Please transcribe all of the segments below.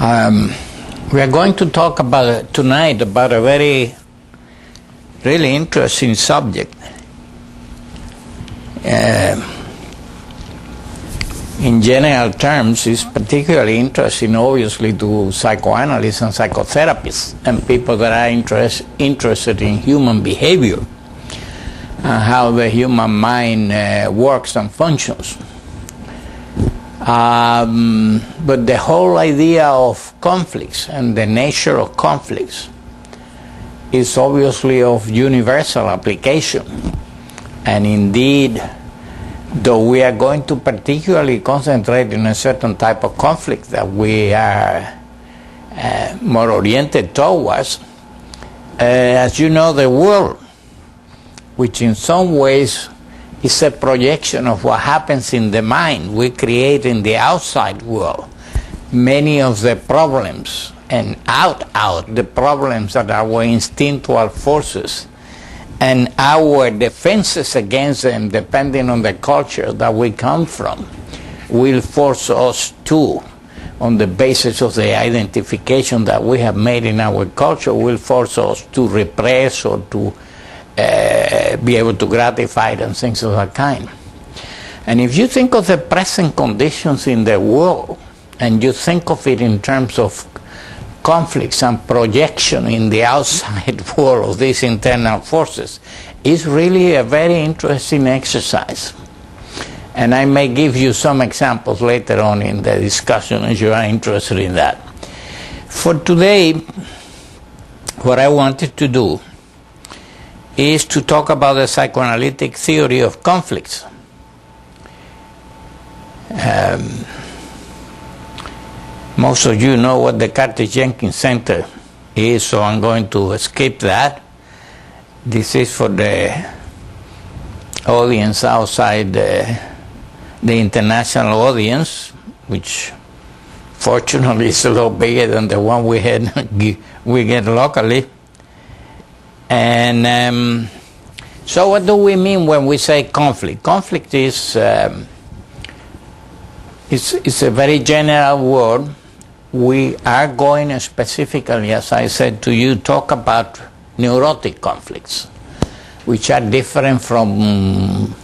We are going to talk tonight about a really interesting subject. In general terms, it's particularly interesting, obviously, to psychoanalysts and psychotherapists and people that are interested in human behavior and how the human mind works and functions. But the whole idea of conflicts and the nature of conflicts is obviously of universal application. And indeed, though we are going to particularly concentrate on a certain type of conflict that we are more oriented towards, as you know, the world, which in some ways is a projection of what happens in the mind, we create in the outside world many of the problems, and the problems that are our instinctual forces and our defenses against them, depending on the culture that we come from, will force us to, on the basis of the identification that we have made in our culture, will force us to repress or to be able to gratify it and things of that kind. And if you think of the present conditions in the world, and you think of it in terms of conflicts and projection in the outside world of these internal forces, it's really a very interesting exercise. And I may give you some examples later on in the discussion if you are interested in that. For today, what I wanted to do is to talk about the psychoanalytic theory of conflicts. Most of you know what the Carter-Jenkins Center is, so I'm going to skip that. This is for the audience outside the international audience, which fortunately is a little bigger than the one we get locally. And so what do we mean when we say conflict? Conflict is it's a very general word. We are going specifically, as I said to you, talk about neurotic conflicts, which are different from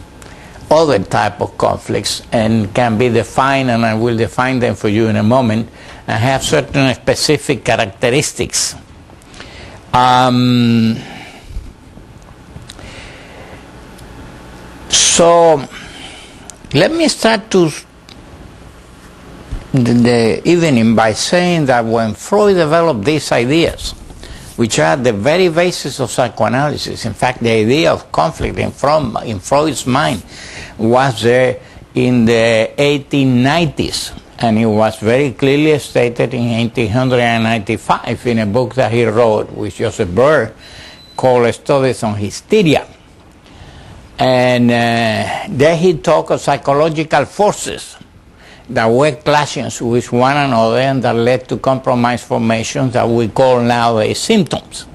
other type of conflicts and can be defined, and I will define them for you in a moment, and have certain specific characteristics. So let me start the evening by saying that when Freud developed these ideas, which are the very basis of psychoanalysis, in fact the idea of conflict in Freud's mind was there in the 1890s, and it was very clearly stated in 1895 in a book that he wrote with Joseph Breuer called Studies on Hysteria. And there he talked of psychological forces that were clashing with one another and that led to compromise formations that we call nowadays symptoms.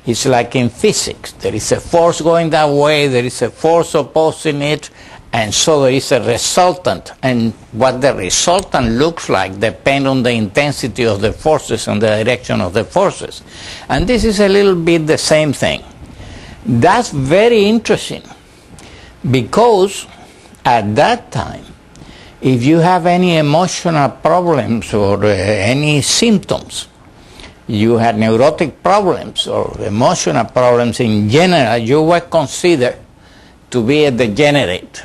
It's like in physics. There is a force going that way, there is a force opposing it, and so there is a resultant. And what the resultant looks like depends on the intensity of the forces and the direction of the forces. And this is a little bit the same thing. That's very interesting, because at that time, if you have any emotional problems or any symptoms, you had neurotic problems or emotional problems in general, you were considered to be a degenerate.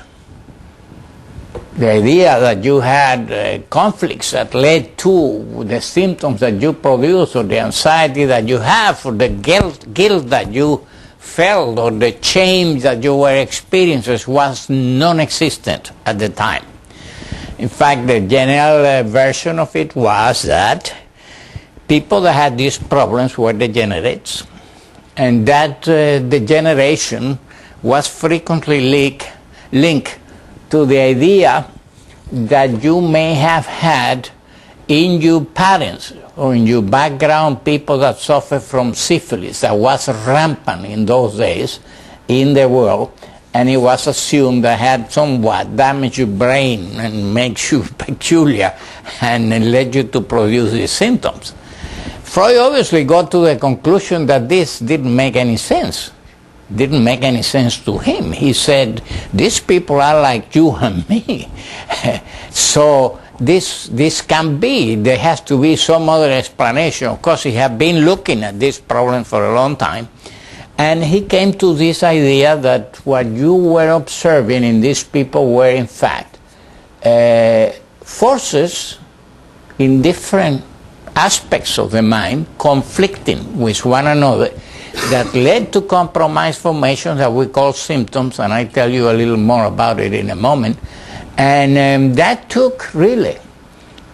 The idea that you had conflicts that led to the symptoms that you produce, or the anxiety that you have, or the guilt that you felt, or the shame that you were experiencing was non-existent at the time. In fact, the general version of it was that people that had these problems were degenerates, and that degeneration was frequently linked to the idea that you may have had in your parents or in your background people that suffer from syphilis that was rampant in those days in the world, and it was assumed that had somewhat damaged your brain and makes you peculiar and led you to produce these symptoms. Freud obviously got to the conclusion that this didn't make any sense. Didn't make any sense to him. He said, these people are like you and me. So this can be, there has to be some other explanation. Of course, he had been looking at this problem for a long time, and he came to this idea that what you were observing in these people were in fact forces in different aspects of the mind conflicting with one another that led to compromise formation that we call symptoms, and I tell you a little more about it in a moment. And that took really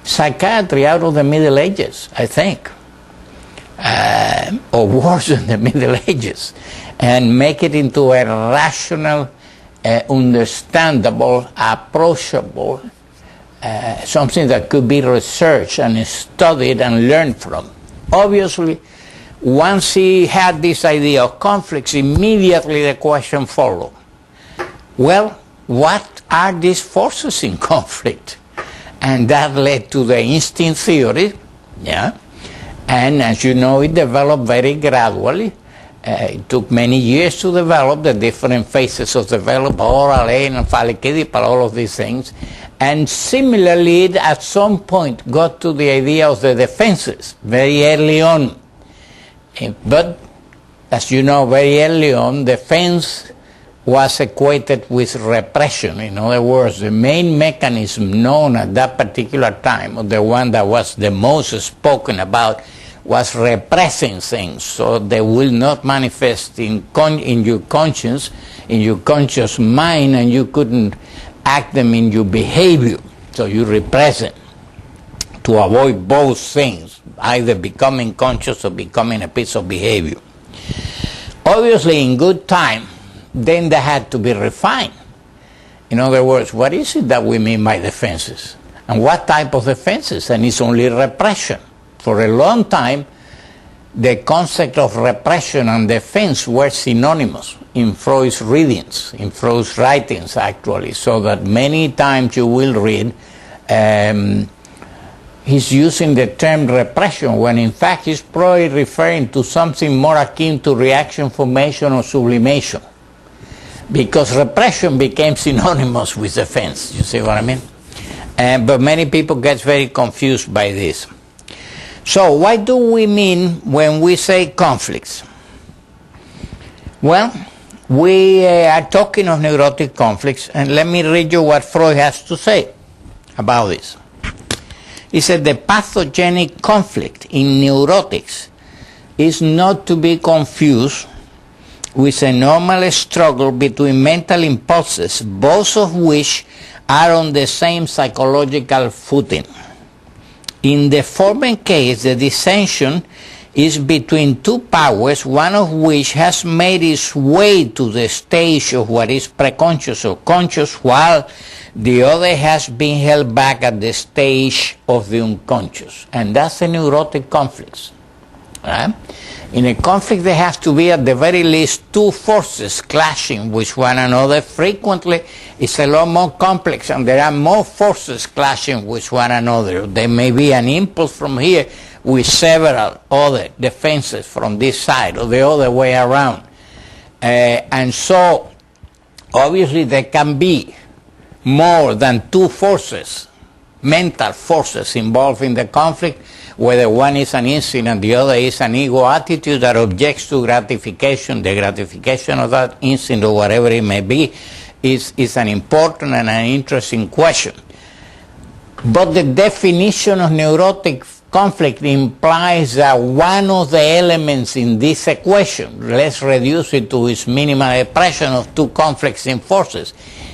psychiatry out of the Middle Ages, I think, or worse than the Middle Ages, and make it into a rational, understandable, approachable, something that could be researched and studied and learned from. Obviously, once he had this idea of conflicts, immediately the question followed. Well, what are these forces in conflict? And that led to the instinct theory, yeah. And as you know, it developed very gradually. It took many years to develop the different phases of development, oral, anal, phallic, oedipal, all of these things. And similarly, it at some point got to the idea of the defenses very early on. But, as you know, very early on, defense was equated with repression. In other words, the main mechanism known at that particular time, or the one that was the most spoken about, was repressing things, so they will not manifest in your conscience, in your conscious mind, and you couldn't act them in your behavior. So you repress it to avoid both things, either becoming conscious or becoming a piece of behavior. Obviously, in good time, then they had to be refined. In other words, what is it that we mean by defenses? And what type of defenses? And it's only repression. For a long time, the concept of repression and defense were synonymous in Freud's readings, in Freud's writings actually, so that many times you will read he's using the term repression when in fact he's probably referring to something more akin to reaction formation or sublimation, because repression became synonymous with defense. You see what I mean? But many people get very confused by this. So what do we mean when we say conflicts? Well, we are talking of neurotic conflicts, and let me read you what Freud has to say about this. He said the pathogenic conflict in neurotics is not to be confused with a normal struggle between mental impulses, both of which are on the same psychological footing. In the former case, the dissension is between two powers, one of which has made its way to the stage of what is preconscious or conscious, while the other has been held back at the stage of the unconscious. And that's the neurotic conflicts. Right? In a conflict, there has to be at the very least two forces clashing with one another. Frequently, it's a lot more complex, and there are more forces clashing with one another. There may be an impulse from here with several other defenses from this side or the other way around. And so, obviously, there can be more than two forces, mental forces involved in the conflict, whether one is an instinct and the other is an ego attitude that objects to gratification. The gratification of that instinct or whatever it may be is an important and an interesting question. But the definition of neurotic conflict implies that one of the elements in this equation, let's reduce it to its minimal expression of two conflicting forces,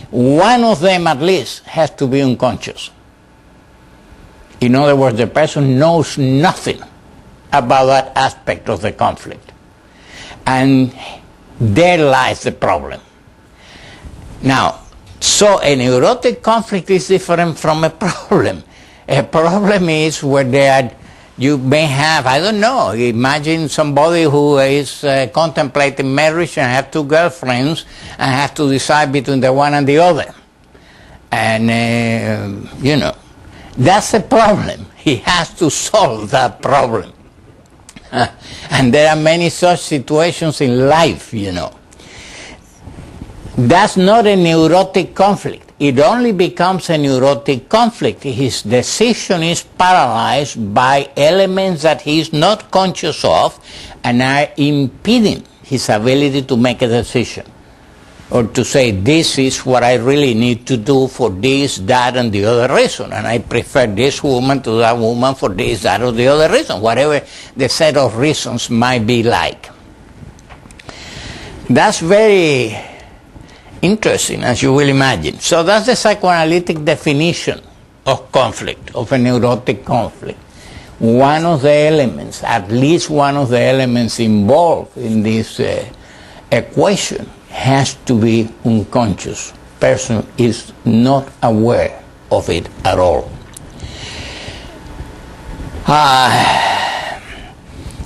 one of them at least has to be unconscious. In other words, the person knows nothing about that aspect of the conflict. And there lies the problem. Now, so a neurotic conflict is different from a problem. A problem is where there are You may have, I don't know, imagine somebody who is contemplating marriage and have two girlfriends and have to decide between the one and the other. And, you know, that's a problem. He has to solve that problem. And there are many such situations in life, you know. That's not a neurotic conflict. It only becomes a neurotic conflict. His decision is paralyzed by elements that he is not conscious of and are impeding his ability to make a decision. Or to say, this is what I really need to do for this, that, and the other reason. And I prefer this woman to that woman for this, that, or the other reason. Whatever the set of reasons might be like. That's very interesting, as you will imagine. So that's the psychoanalytic definition of conflict, of a neurotic conflict. One of the elements, at least one of the elements involved in this equation has to be unconscious. Person is not aware of it at all.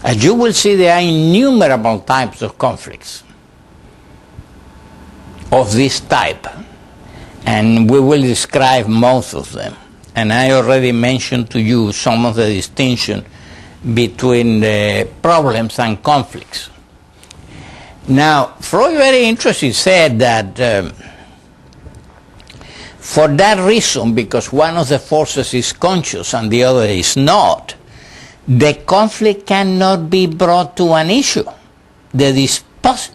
As you will see, there are innumerable types of conflicts of this type, and we will describe most of them. And I already mentioned to you some of the distinction between the problems and conflicts. Now, Freud, very interesting, said that for that reason, because one of the forces is conscious and the other is not, the conflict cannot be brought to an issue. The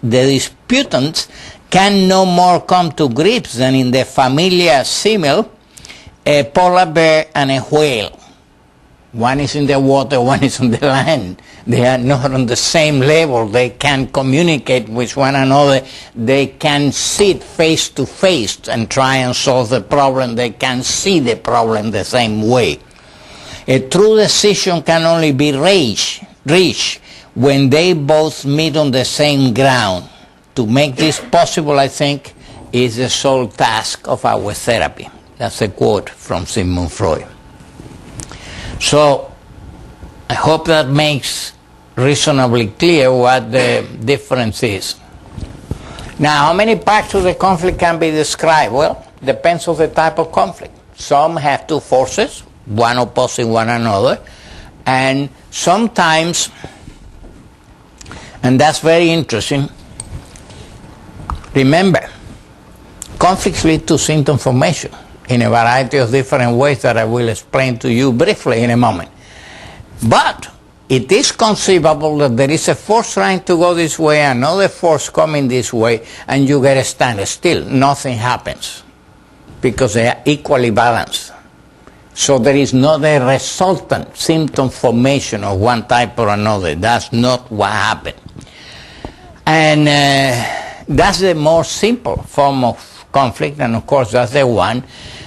disputants can no more come to grips than in the familiar simile, a polar bear and a whale. One is in the water, one is on the land. They are not on the same level. They can communicate with one another. They can sit face to face and try and solve the problem. They can see the problem the same way. A true decision can only be reached when they both meet on the same ground. To make this possible, I think, is the sole task of our therapy. That's a quote from Sigmund Freud. So, I hope that makes reasonably clear what the difference is. Now, how many parts of the conflict can be described? Well, depends on the type of conflict. Some have two forces, one opposing one another, and sometimes, and that's very interesting, remember, conflicts lead to symptom formation in a variety of different ways that I will explain to you briefly in a moment. But it is conceivable that there is a force trying to go this way, another force coming this way, and you get a standstill. Nothing happens because they are equally balanced. So there is not a resultant symptom formation of one type or another. That's not what happened. And that's the more simple form of conflict, and of course that's the one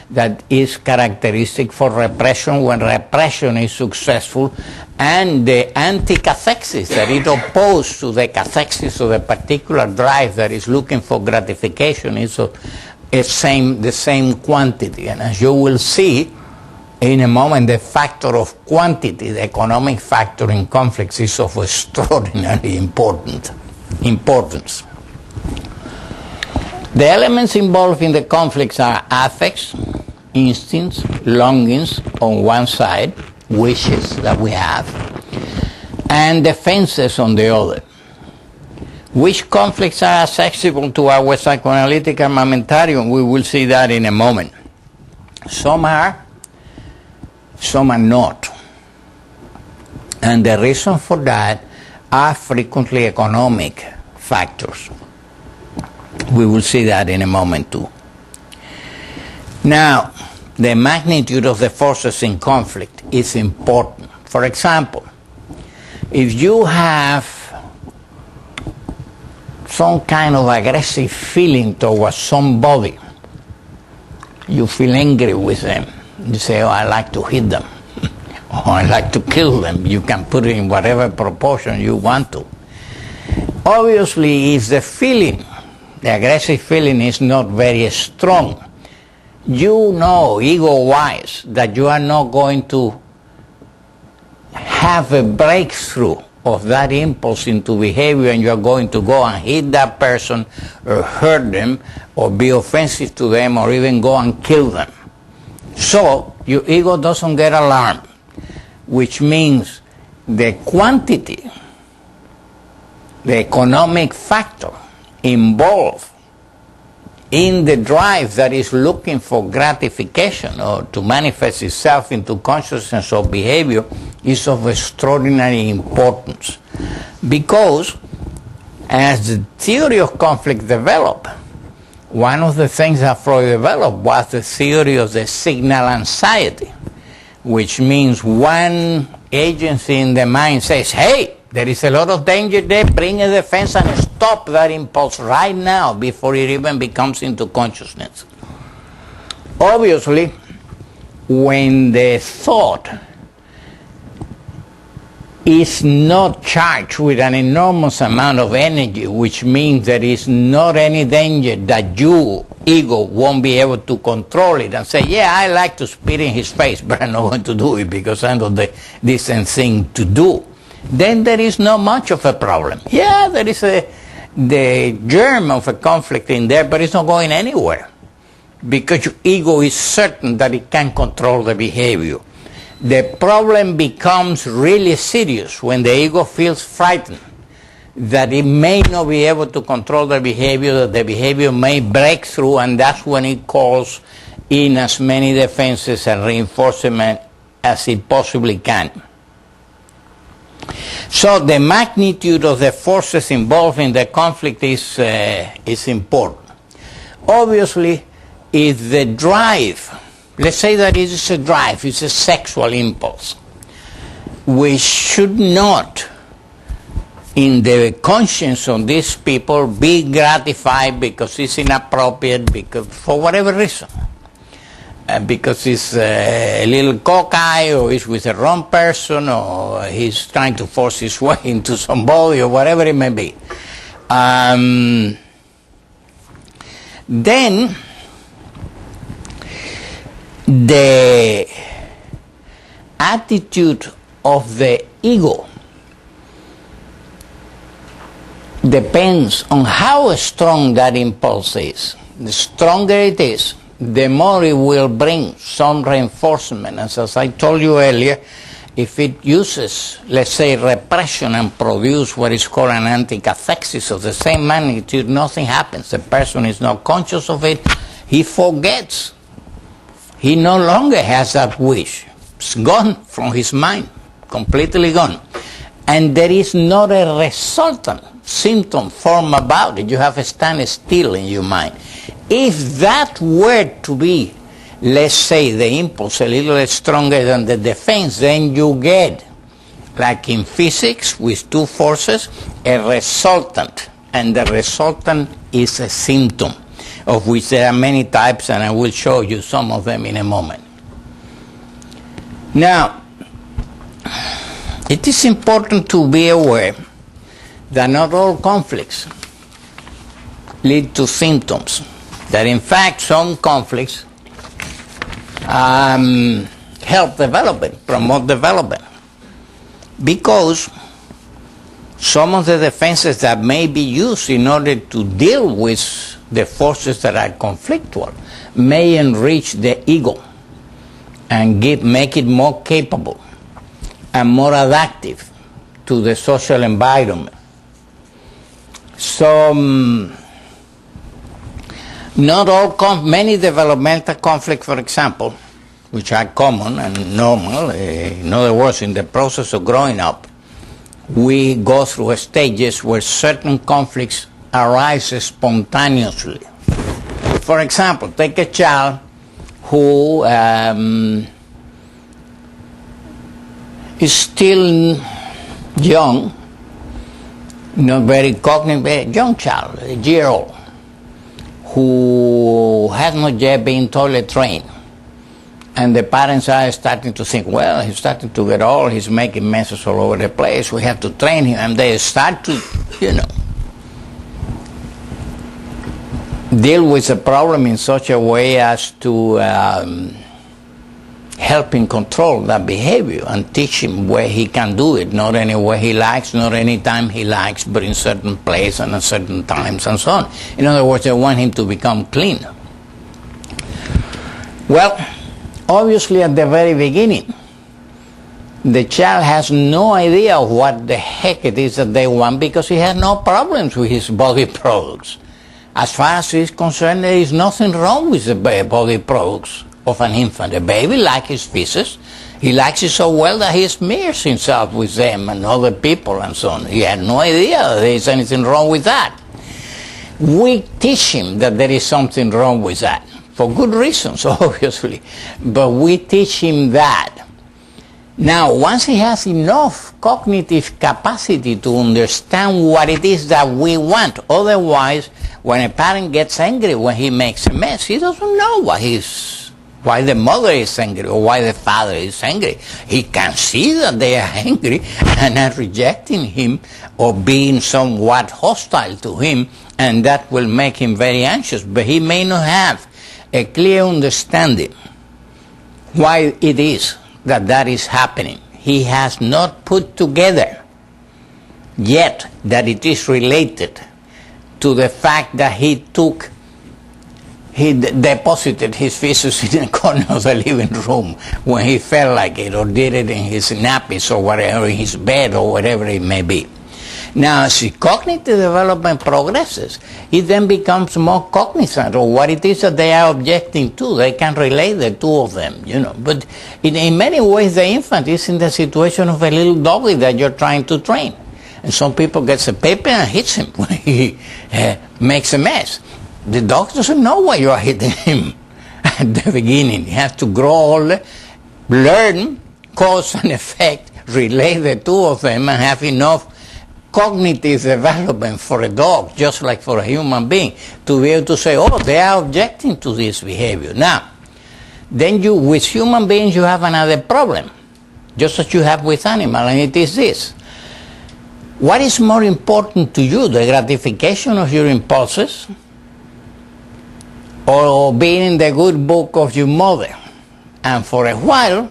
that is characteristic for repression when repression is successful, and the anti-cathexis that is opposed to the cathexis of the particular drive that is looking for gratification is the same quantity. And as you will see in a moment, the factor of quantity, the economic factor in conflicts, is of extraordinary importance. The elements involved in the conflicts are affects, instincts, longings on one side, wishes that we have, and defenses on the other. Which conflicts are accessible to our psychoanalytic armamentarium? We will see that in a moment. Some are, some are not. And the reason for that are frequently economic factors. We will see that in a moment too. Now, the magnitude of the forces in conflict is important. For example, if you have some kind of aggressive feeling towards somebody, you feel angry with them, you say, oh, I like to hit them, or I like to kill them. You can put it in whatever proportion you want to. Obviously, if the feeling, the aggressive feeling, is not very strong, you know, ego-wise, that you are not going to have a breakthrough of that impulse into behavior, and you're going to go and hit that person or hurt them or be offensive to them or even go and kill them. So your ego doesn't get alarmed, which means the quantity, the economic factor involved in the drive that is looking for gratification or to manifest itself into consciousness or behavior is of extraordinary importance, because as the theory of conflict developed, one of the things that Freud developed was the theory of the signal anxiety, which means one agency in the mind says, hey, there is a lot of danger there, bring a defense and stop that impulse right now before it even becomes into consciousness. Obviously, when the thought is not charged with an enormous amount of energy, which means there is not any danger that you, ego, won't be able to control it and say, yeah, I like to spit in his face, but I'm not going to do it because I know the decent thing to do, then there is not much of a problem. Yeah, there is the germ of a conflict in there, but it's not going anywhere because your ego is certain that it can control the behavior. The problem becomes really serious when the ego feels frightened that it may not be able to control the behavior, that the behavior may break through, and that's when it calls in as many defenses and reinforcement as it possibly can. So the magnitude of the forces involved in the conflict is important. Obviously, if the drive, let's say that it is a drive, it's a sexual impulse, we should not, in the conscience of these people, be gratified because it's inappropriate, because for whatever reason. Because it's a little cockeye, or he's with the wrong person, or he's trying to force his way into somebody, or whatever it may be. Then the attitude of the ego depends on how strong that impulse is. The stronger it is, the more it will bring some reinforcement. As I told you earlier, if it uses, let's say, repression and produce what is called an anticathexis of the same magnitude, nothing happens. The person is not conscious of it. He forgets. He no longer has that wish. It's gone from his mind, completely gone. And there is not a resultant symptom form about it. You have a standstill in your mind. If that were to be, let's say, the impulse a little stronger than the defense, then you get, like in physics with two forces, a resultant. And the resultant is a symptom, of which there are many types, and I will show you some of them in a moment. Now, it is important to be aware that not all conflicts lead to symptoms. That in fact some conflicts help development, promote development. Because some of the defenses that may be used in order to deal with the forces that are conflictual may enrich the ego and make it more capable and more adaptive to the social environment. So not all many developmental conflicts, for example, which are common and normal, in other words, in the process of growing up, we go through stages where certain conflicts arise spontaneously. For example, take a child who is still young, not very cognitive, young child, a year old, who has not yet been toilet trained. And the parents are starting to think, well, he's starting to get old, he's making messes all over the place, we have to train him. And they start to, deal with the problem in such a way as to help him control that behavior and teach him where he can do it, not anywhere he likes, not any time he likes, but in certain places and at certain times and so on. In other words, they want him to become clean. Well, obviously at the very beginning, the child has no idea what the heck it is that they want because he has no problems with his body products. As far as he's concerned, there is nothing wrong with the body products of an infant. The baby likes his feces. He likes it so well that he smears himself with them and other people and so on. He had no idea that there is anything wrong with that. We teach him that there is something wrong with that, for good reasons, obviously. But we teach him that. Now, once he has enough cognitive capacity to understand what it is that we want, otherwise, when a parent gets angry when he makes a mess, he doesn't know why the mother is angry or why the father is angry. He can see that they are angry and are rejecting him or being somewhat hostile to him, and that will make him very anxious. But he may not have a clear understanding why it is that is happening. He has not put together yet that it is related to the fact that he deposited his feces in a corner of the living room when he felt like it, or did it in his nappies or whatever, in his bed or whatever it may be. Now, as cognitive development progresses, he then becomes more cognizant of what it is that they are objecting to. They can relate the two of them, But in many ways, the infant is in the situation of a little doggy that you're trying to train. And some people get a paper and hits him when he makes a mess. The dog doesn't know why you are hitting him at the beginning. He has to grow older, learn cause and effect, relate the two of them, and have enough cognitive development for a dog, just like for a human being, to be able to say, oh, they are objecting to this behavior. Now, then with human beings, you have another problem, just as you have with animals, and it is this. What is more important to you, the gratification of your impulses, or being in the good book of your mother? And for a while,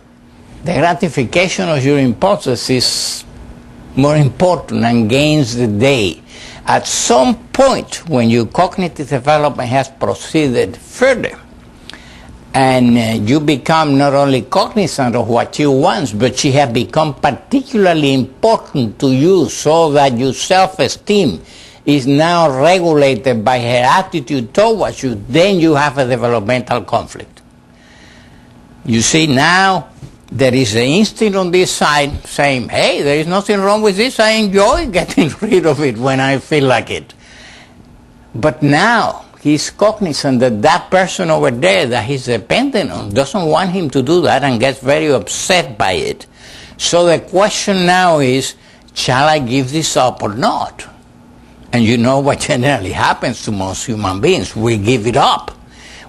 the gratification of your impulses is more important and gains the day. At some point, when your cognitive development has proceeded further, and you become not only cognizant of what you want, but she has become particularly important to you, so that your self-esteem is now regulated by her attitude towards you, then you have a developmental conflict. You see, now there is an instinct on this side saying, hey, there is nothing wrong with this, I enjoy getting rid of it when I feel like it. But now he's cognizant that that person over there that he's dependent on doesn't want him to do that and gets very upset by it. So the question now is, shall I give this up or not? And you know what generally happens to most human beings. We give it up.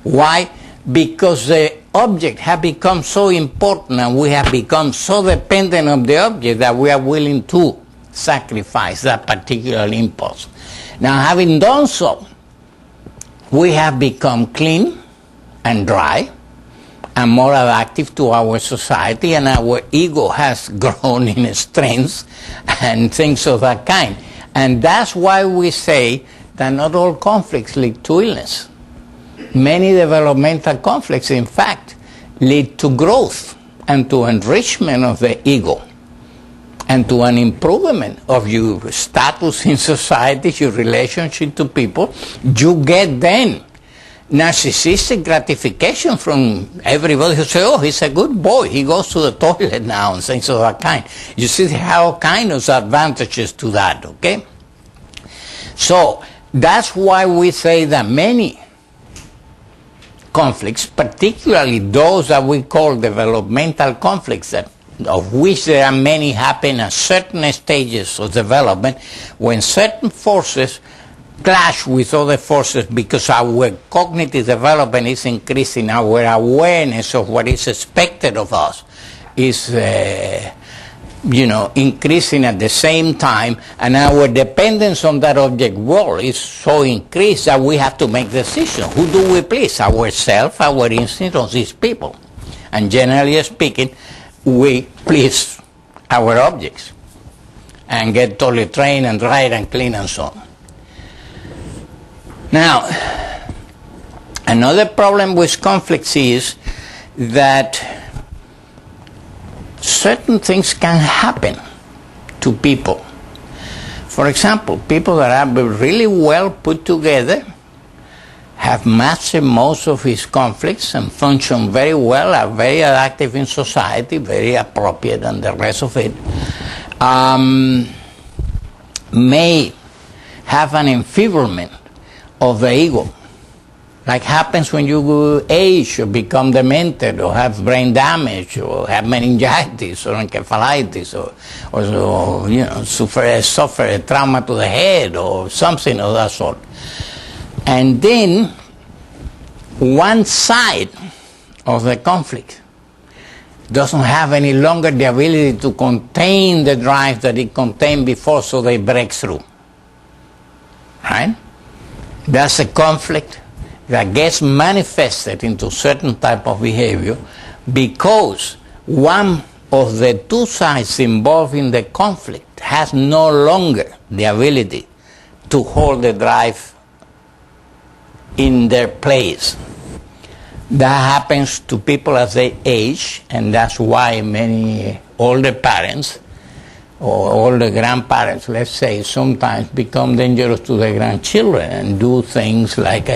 Why? Because the object has become so important and we have become so dependent on the object that we are willing to sacrifice that particular impulse. Now, having done so, we have become clean and dry and more adaptive to our society, and our ego has grown in strength and things of that kind. And that's why we say that not all conflicts lead to illness. Many developmental conflicts, in fact, lead to growth and to enrichment of the ego and to an improvement of your status in society, your relationship to people. You get then narcissistic gratification from everybody who says, oh, he's a good boy, he goes to the toilet now, and things of that kind. You see how kind of advantages to that, okay? So that's why we say that many conflicts, particularly those that we call developmental conflicts, of which there are many happen at certain stages of development, when certain forces clash with other forces because our cognitive development is increasing, our awareness of what is expected of us is increasing at the same time, and our dependence on that object world is so increased that we have to make decisions. Who do we please? Ourselves, our instinct, or these people? And generally speaking, we please our objects and get totally trained and right and clean and so on. Now, another problem with conflicts is that certain things can happen to people. For example, people that are really well put together, have mastered most of his conflicts and function very well, are very active in society, very appropriate and the rest of it, may have an enfeeblement of the ego, like happens when you age or become demented or have brain damage or have meningitis or encephalitis or you know, suffer a trauma to the head or something of that sort. And then one side of the conflict doesn't have any longer the ability to contain the drive that it contained before, so they break through. Right? That's a conflict that gets manifested into certain type of behavior because one of the two sides involved in the conflict has no longer the ability to hold the drive in their place. That happens to people as they age, and that's why many older parents or older grandparents, let's say, sometimes become dangerous to their grandchildren and do things like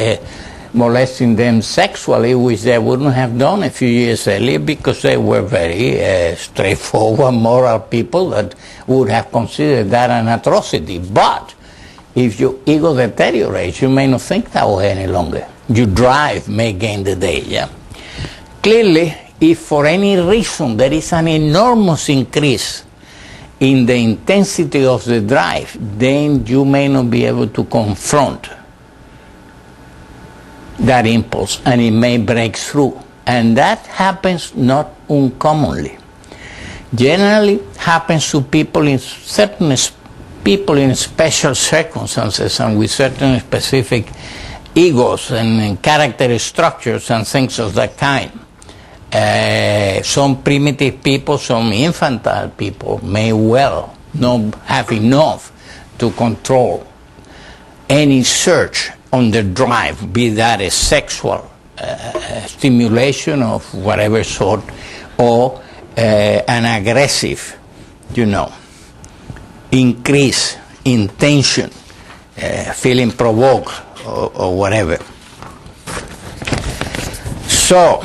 molesting them sexually, which they wouldn't have done a few years earlier because they were very straightforward, moral people that would have considered that an atrocity. But if your ego deteriorates, you may not think that way any longer. Your drive may gain the day, yeah? Clearly, if for any reason there is an enormous increase in the intensity of the drive, then you may not be able to confront that impulse, and it may break through. And that happens not uncommonly. Generally happens to people in special circumstances and with certain specific egos and character structures and things of that kind. Some primitive people, some infantile people may well not have enough to control any surge on the drive, be that a sexual stimulation of whatever sort or an aggressive, increase in tension, feeling provoked or whatever. So,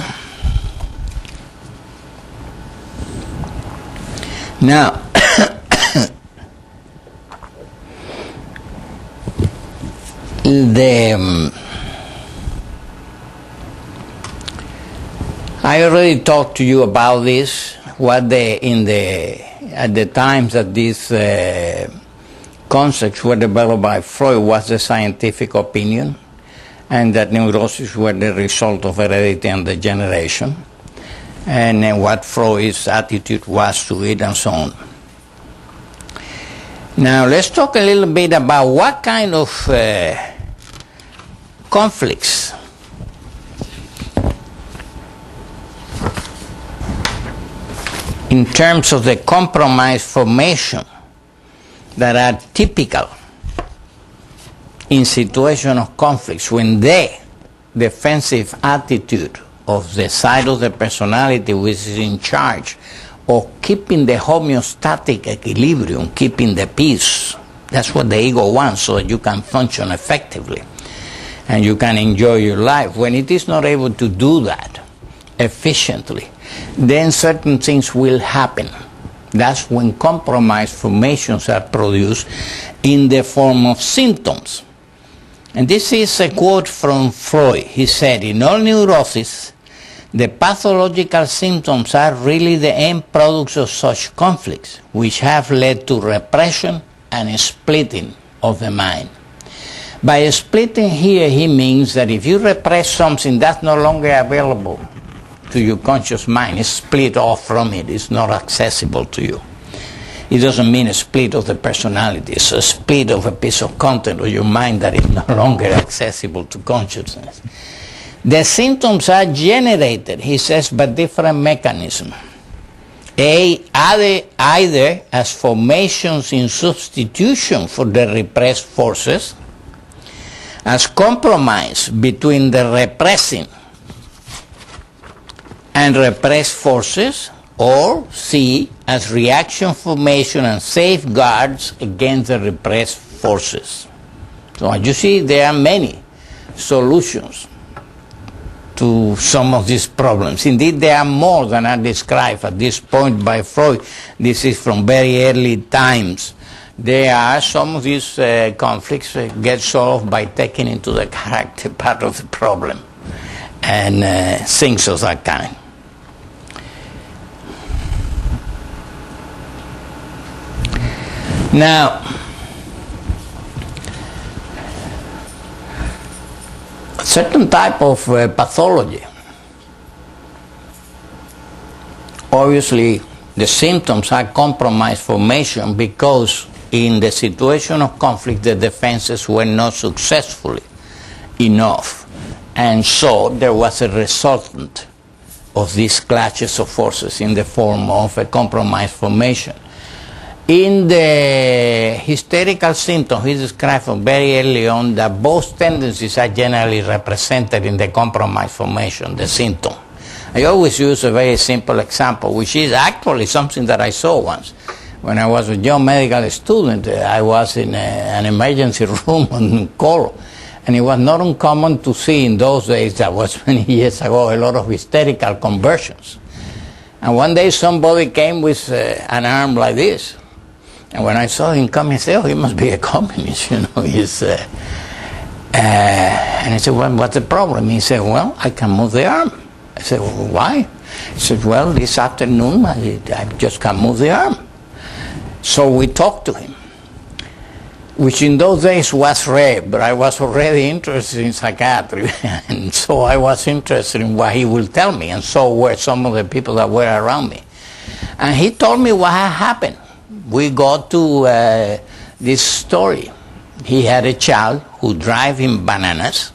now, I already talked to you about this, at the times that these concepts were developed by Freud was the scientific opinion, and that neuroses were the result of heredity and degeneration, and what Freud's attitude was to it and so on. Now let's talk a little bit about what kind of conflicts in terms of the compromise formation that are typical in situation of conflicts when the defensive attitude of the side of the personality which is in charge of keeping the homeostatic equilibrium, keeping the peace. That's what the ego wants, so that you can function effectively and you can enjoy your life. When it is not able to do that efficiently, then certain things will happen. That's when compromise formations are produced in the form of symptoms. And this is a quote from Freud. He said, "In all neuroses, the pathological symptoms are really the end products of such conflicts, which have led to repression and splitting of the mind." By splitting here, he means that if you repress something that's no longer available to your conscious mind, it's split off from it, it's not accessible to you. It doesn't mean a split of the personality, it's a split of a piece of content of your mind that is no longer accessible to consciousness. The symptoms are generated, he says, by different mechanisms. Either as formations in substitution for the repressed forces, as compromise between the repressing and repressed forces, or C, as reaction formation and safeguards against the repressed forces. So as you see, there are many solutions to some of these problems. Indeed, there are more than are described at this point by Freud. This is from very early times. There are some of these conflicts get solved by taking into the character part of the problem and things of that kind. Now, a certain type of pathology, obviously the symptoms are compromised formation because in the situation of conflict the defenses were not successful enough, and so there was a resultant of these clashes of forces in the form of a compromised formation. In the hysterical symptoms, he described from very early on that both tendencies are generally represented in the compromise formation, the symptom. I always use a very simple example, which is actually something that I saw once. When I was a young medical student, I was in an emergency room on call, and it was not uncommon to see in those days, that was many years ago, a lot of hysterical conversions. And one day somebody came with an arm like this. And when I saw him coming, I said, oh, he must be a communist, you know. And I said, well, what's the problem? He said, well, I can move the arm. I said, well, why? He said, well, this afternoon, I just can't move the arm. So we talked to him, which in those days was rare, but I was already interested in psychiatry. And so I was interested in what he would tell me, and so were some of the people that were around me. And he told me what had happened. We got to this story. He had a child who drive him bananas,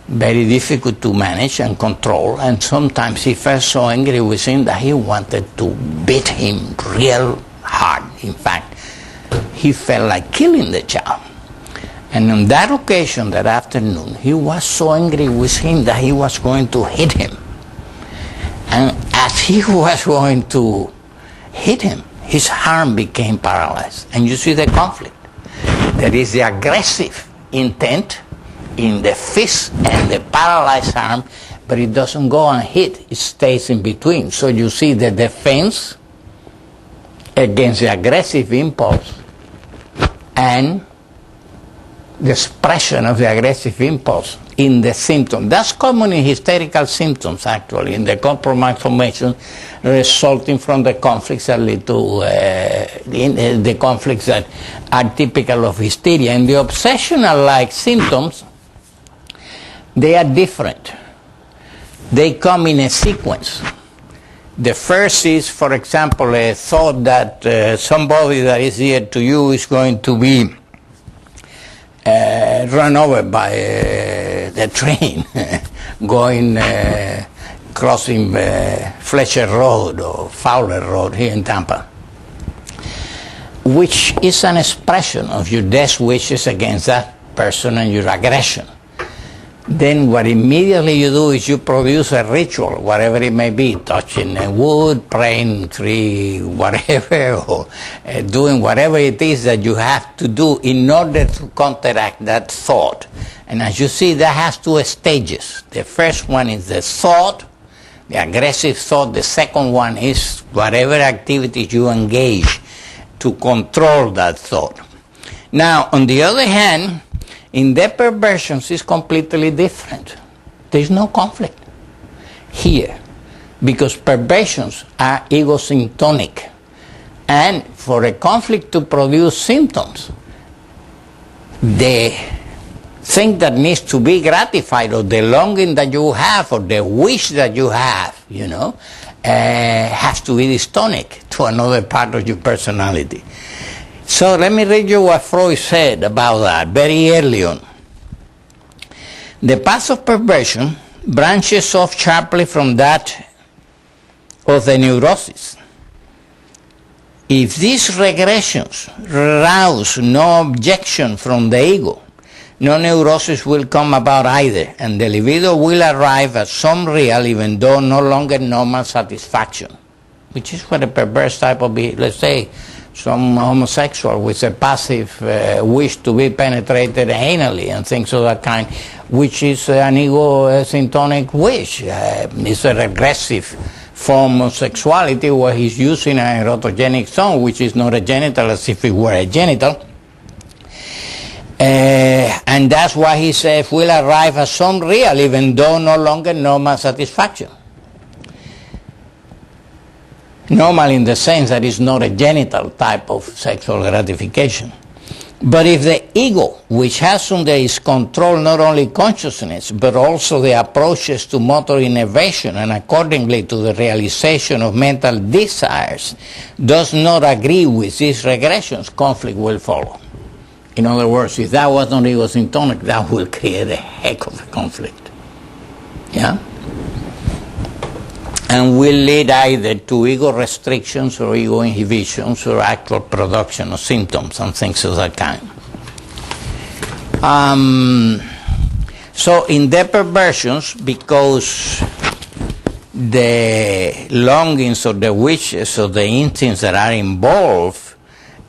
very difficult to manage and control, and sometimes he felt so angry with him that he wanted to beat him real hard. In fact, he felt like killing the child. And on that occasion, that afternoon, he was so angry with him that he was going to hit him. And as he was going to hit him, his arm became paralyzed. And you see the conflict. There is the aggressive intent in the fist and the paralyzed arm, but it doesn't go and hit, it stays in between. So you see the defense against the aggressive impulse and the expression of the aggressive impulse in the symptom. That's common in hysterical symptoms, actually, in the compromise formation resulting from the conflicts that lead to the conflicts that are typical of hysteria. In the obsessional-like symptoms, they are different. They come in a sequence. The first is, for example, a thought that somebody that is dear to you is going to be run over by the train going crossing Fletcher Road or Fowler Road here in Tampa, which is an expression of your death wishes against that person and your aggression. Then what immediately you do is you produce a ritual, whatever it may be, touching a wood, praying tree, whatever, or doing whatever it is that you have to do in order to counteract that thought. And as you see, that has two stages. The first one is the thought, the aggressive thought. The second one is whatever activities you engage to control that thought. Now, on the other hand, in the perversions, it's completely different. There's no conflict here because perversions are egosymptomic. And for a conflict to produce symptoms, the thing that needs to be gratified, or the longing that you have, or the wish that you have, has to be dystonic to another part of your personality. So let me read you what Freud said about that very early on. The path of perversion branches off sharply from that of the neurosis. If these regressions rouse no objection from the ego, no neurosis will come about either, and the libido will arrive at some real, even though no longer normal satisfaction, which is what a perverse type of behavior, let's say some homosexual with a passive wish to be penetrated anally and things of that kind, which is an ego-syntonic wish. It's a regressive form of sexuality where he's using an erotogenic zone, which is not a genital, as if it were a genital. And that's why he says will arrive at some real, even though no longer normal satisfaction. Normal in the sense that it's not a genital type of sexual gratification. But if the ego, which has under its control not only consciousness, but also the approaches to motor innervation and accordingly to the realization of mental desires, does not agree with these regressions, conflict will follow. In other words, if that was not ego-syntonic, that will create a heck of a conflict. Yeah? And will lead either to ego restrictions or ego inhibitions or actual production of symptoms and things of that kind. So in the perversions, because the longings or the wishes or the instincts that are involved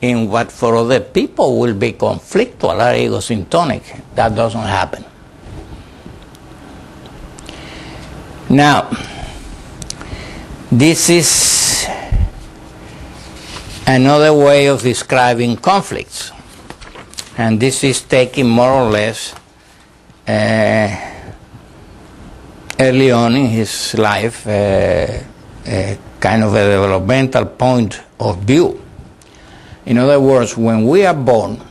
in what for other people will be conflictual are ego-syntonic, that doesn't happen. Now, this is another way of describing conflicts, and this is taking more or less early on in his life kind of a developmental point of view. In other words, when we are born,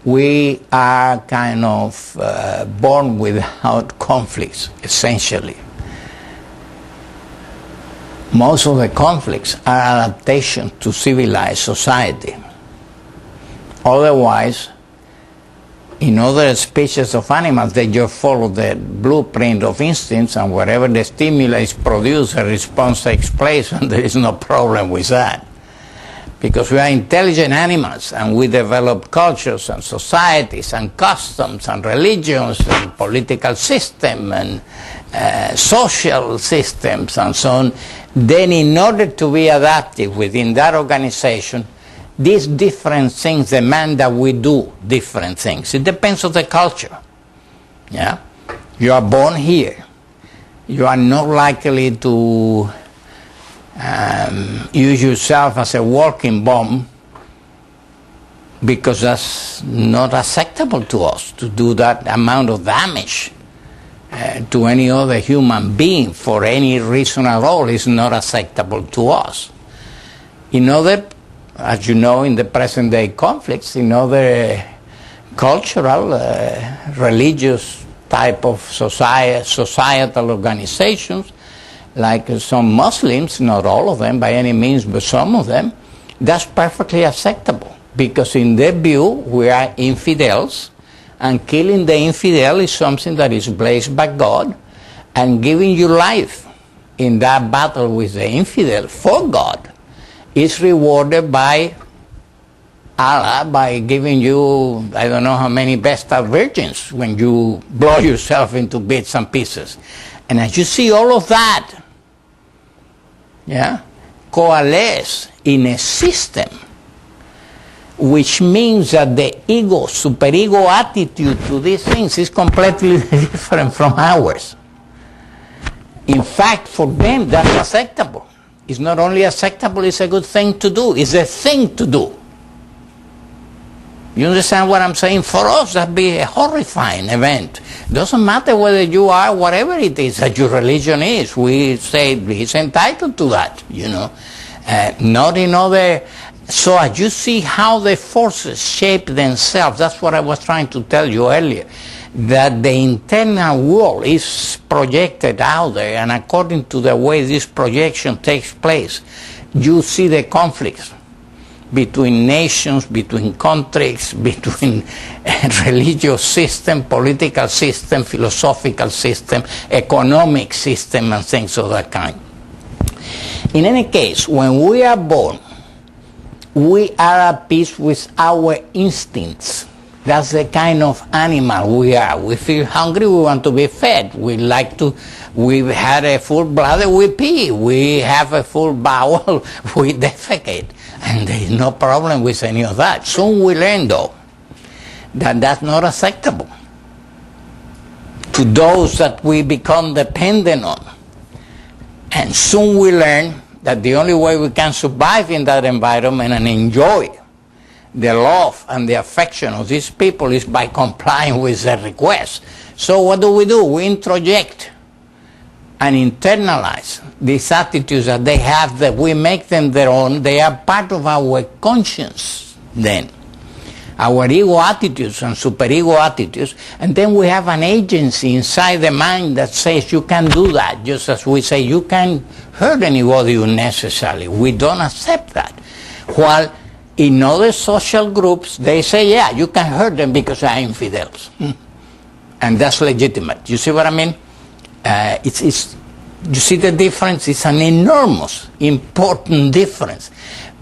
we are kind of born without conflicts, essentially. Most of the conflicts are adaptations to civilized society. Otherwise, in other species of animals, they just follow the blueprint of instincts, and wherever the stimulus produces, a response takes place, and there is no problem with that. Because we are intelligent animals, and we develop cultures and societies and customs and religions and political system and social systems and so on. Then in order to be adaptive within that organization, these different things demand that we do different things. It depends on the culture. Yeah? You are born here. You are not likely to use yourself as a walking bomb, because that's not acceptable to us to do that amount of damage to any other human being for any reason at all is not acceptable to us. In other, as you know, in the present day conflicts, in other cultural, religious type of societal organizations, like some Muslims, not all of them by any means, but some of them, that's perfectly acceptable, because in their view we are infidels, and killing the infidel is something that is blessed by God, and giving you life in that battle with the infidel for God is rewarded by Allah by giving you, I don't know how many Vestal virgins when you blow yourself into bits and pieces. And as you see all of that, yeah, coalesce in a system, which means that the ego, superego attitude to these things is completely different from ours. In fact, for them, that's acceptable. It's not only acceptable, it's a good thing to do. It's a thing to do. You understand what I'm saying? For us, that'd be a horrifying event. Doesn't matter whether you are whatever it is that your religion is. We say he's entitled to that, you know. Not in other... So as you see how the forces shape themselves, that's what I was trying to tell you earlier, that the internal world is projected out there, and according to the way this projection takes place, you see the conflicts. between nations, between countries, between religious system, political system, philosophical system, economic system, and things of that kind. In any case, when we are born, we are at peace with our instincts. That's the kind of animal we are. We feel hungry, we want to be fed. We had a full bladder, we pee. We have a full bowel, we defecate. And there is no problem with any of that. Soon we learn, though, that that's not acceptable to those that we become dependent on. And soon we learn that the only way we can survive in that environment and enjoy the love and the affection of these people is by complying with their requests. So what do? We introject and internalize these attitudes that they have, that we make them their own. They are part of our conscience then. Our ego attitudes and superego attitudes, and then we have an agency inside the mind that says you can do that, just as we say you can't hurt anybody unnecessarily. We don't accept that. While in other social groups, they say, yeah, you can hurt them because they are infidels. And that's legitimate. You see what I mean? You see the difference? It's an enormous, important difference.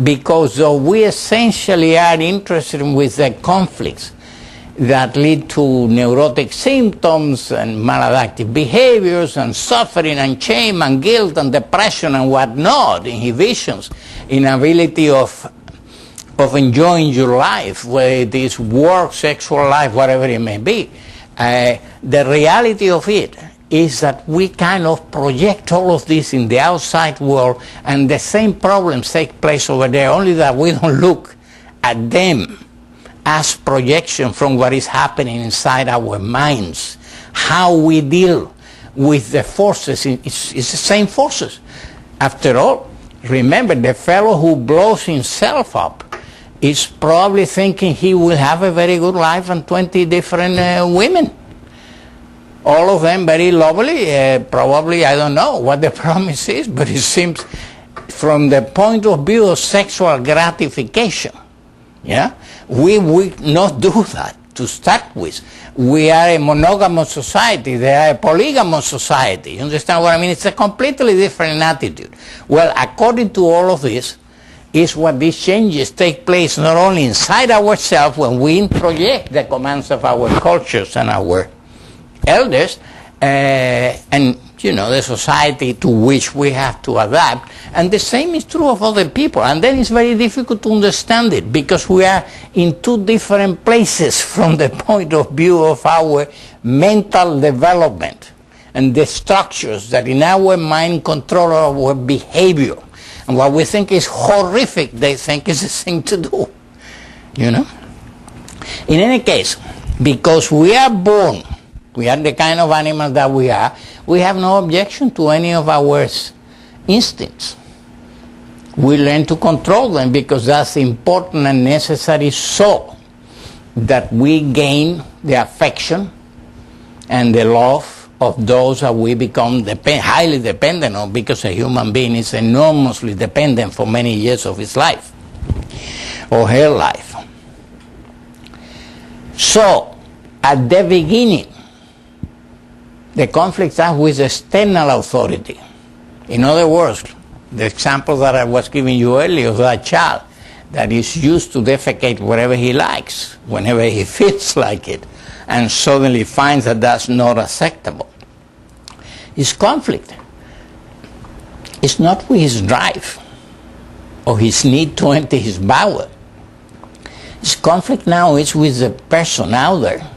Because though we essentially are interested with the conflicts that lead to neurotic symptoms and maladaptive behaviors and suffering and shame and guilt and depression and whatnot, inhibitions, inability of enjoying your life, whether it is work, sexual life, whatever it may be, the reality of it is that we kind of project all of this in the outside world, and the same problems take place over there, only that we don't look at them as projection from what is happening inside our minds. How we deal with the forces, it's the same forces. After all, remember, the fellow who blows himself up is probably thinking he will have a very good life and 20 different women. All of them very lovely, probably, I don't know what the promise is, but it seems from the point of view of sexual gratification, yeah, we will not do that to start with. We are a monogamous society, they are a polygamous society. You understand what I mean? It's a completely different attitude. Well, according to all of this, is what these changes take place not only inside ourselves when we introject the commands of our cultures and our elders, and the society to which we have to adapt, and the same is true of other people. And then it's very difficult to understand it because we are in two different places from the point of view of our mental development and the structures that in our mind control our behavior. And what we think is horrific, they think is the thing to do. In any case, because we are born, we are the kind of animal that we are, we have no objection to any of our instincts. We learn to control them because that's important and necessary so that we gain the affection and the love of those that we become highly dependent on, because a human being is enormously dependent for many years of his life or her life. So, at the beginning, the conflicts are with external authority. In other words, the example that I was giving you earlier of that child that is used to defecate wherever he likes, whenever he feels like it, and suddenly finds that that's not acceptable. His conflict is not with his drive or his need to empty his bowel. His conflict now is with the person out there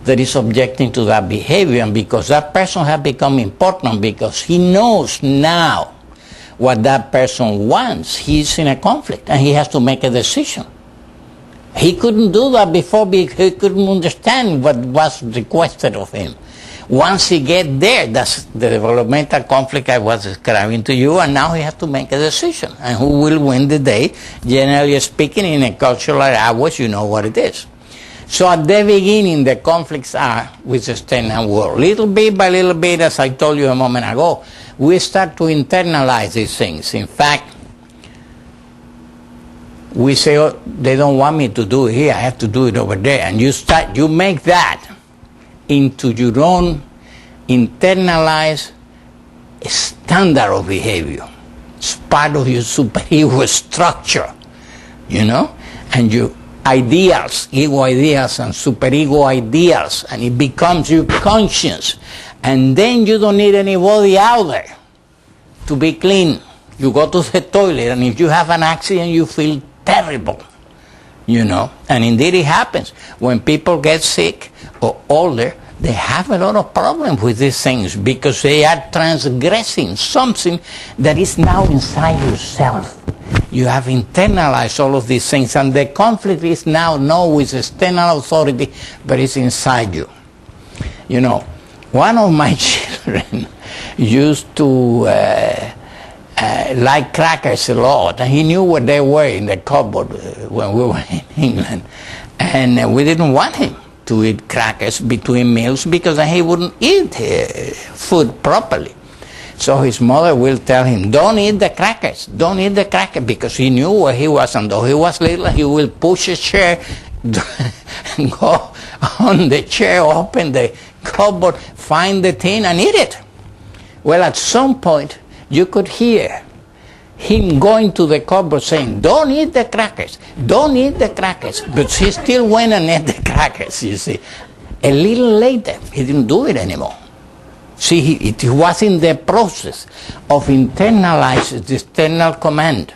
that is objecting to that behavior, and because that person has become important, because he knows now what that person wants, he's in a conflict and he has to make a decision. He couldn't do that before because he couldn't understand what was requested of him. Once he gets there, that's the developmental conflict I was describing to you, and now he has to make a decision. And who will win the day? Generally speaking, in a culture like ours, you know what it is. So at the beginning, the conflicts are with the external world. Little bit by little bit, as I told you a moment ago, we start to internalize these things. In fact, we say, oh, they don't want me to do it here, I have to do it over there. And you make that into your own internalized standard of behavior. It's part of your superego structure, you know? And your ideals, ego ideals and superego ideals, and it becomes your conscience. And then you don't need anybody out there to be clean. You go to the toilet, and if you have an accident, you feel terrible, you know? And indeed it happens. When people get sick or older, they have a lot of problems with these things because they are transgressing something that is now inside yourself. You have internalized all of these things, and the conflict is now not with external authority, but it's inside you. You know, one of my children used to like crackers a lot, and he knew what they were in the cupboard when we were in England, and we didn't want him to eat crackers between meals because he wouldn't eat food properly. So his mother will tell him, don't eat the crackers, don't eat the crackers, because he knew where he was, and though he was little, he will push a chair, go on the chair, open the cupboard, find the tin and eat it. Well, at some point, you could hear him going to the cupboard saying, don't eat the crackers, don't eat the crackers. But he still went and ate the crackers, you see. A little later, he didn't do it anymore. See, it was in the process of internalizing the external command.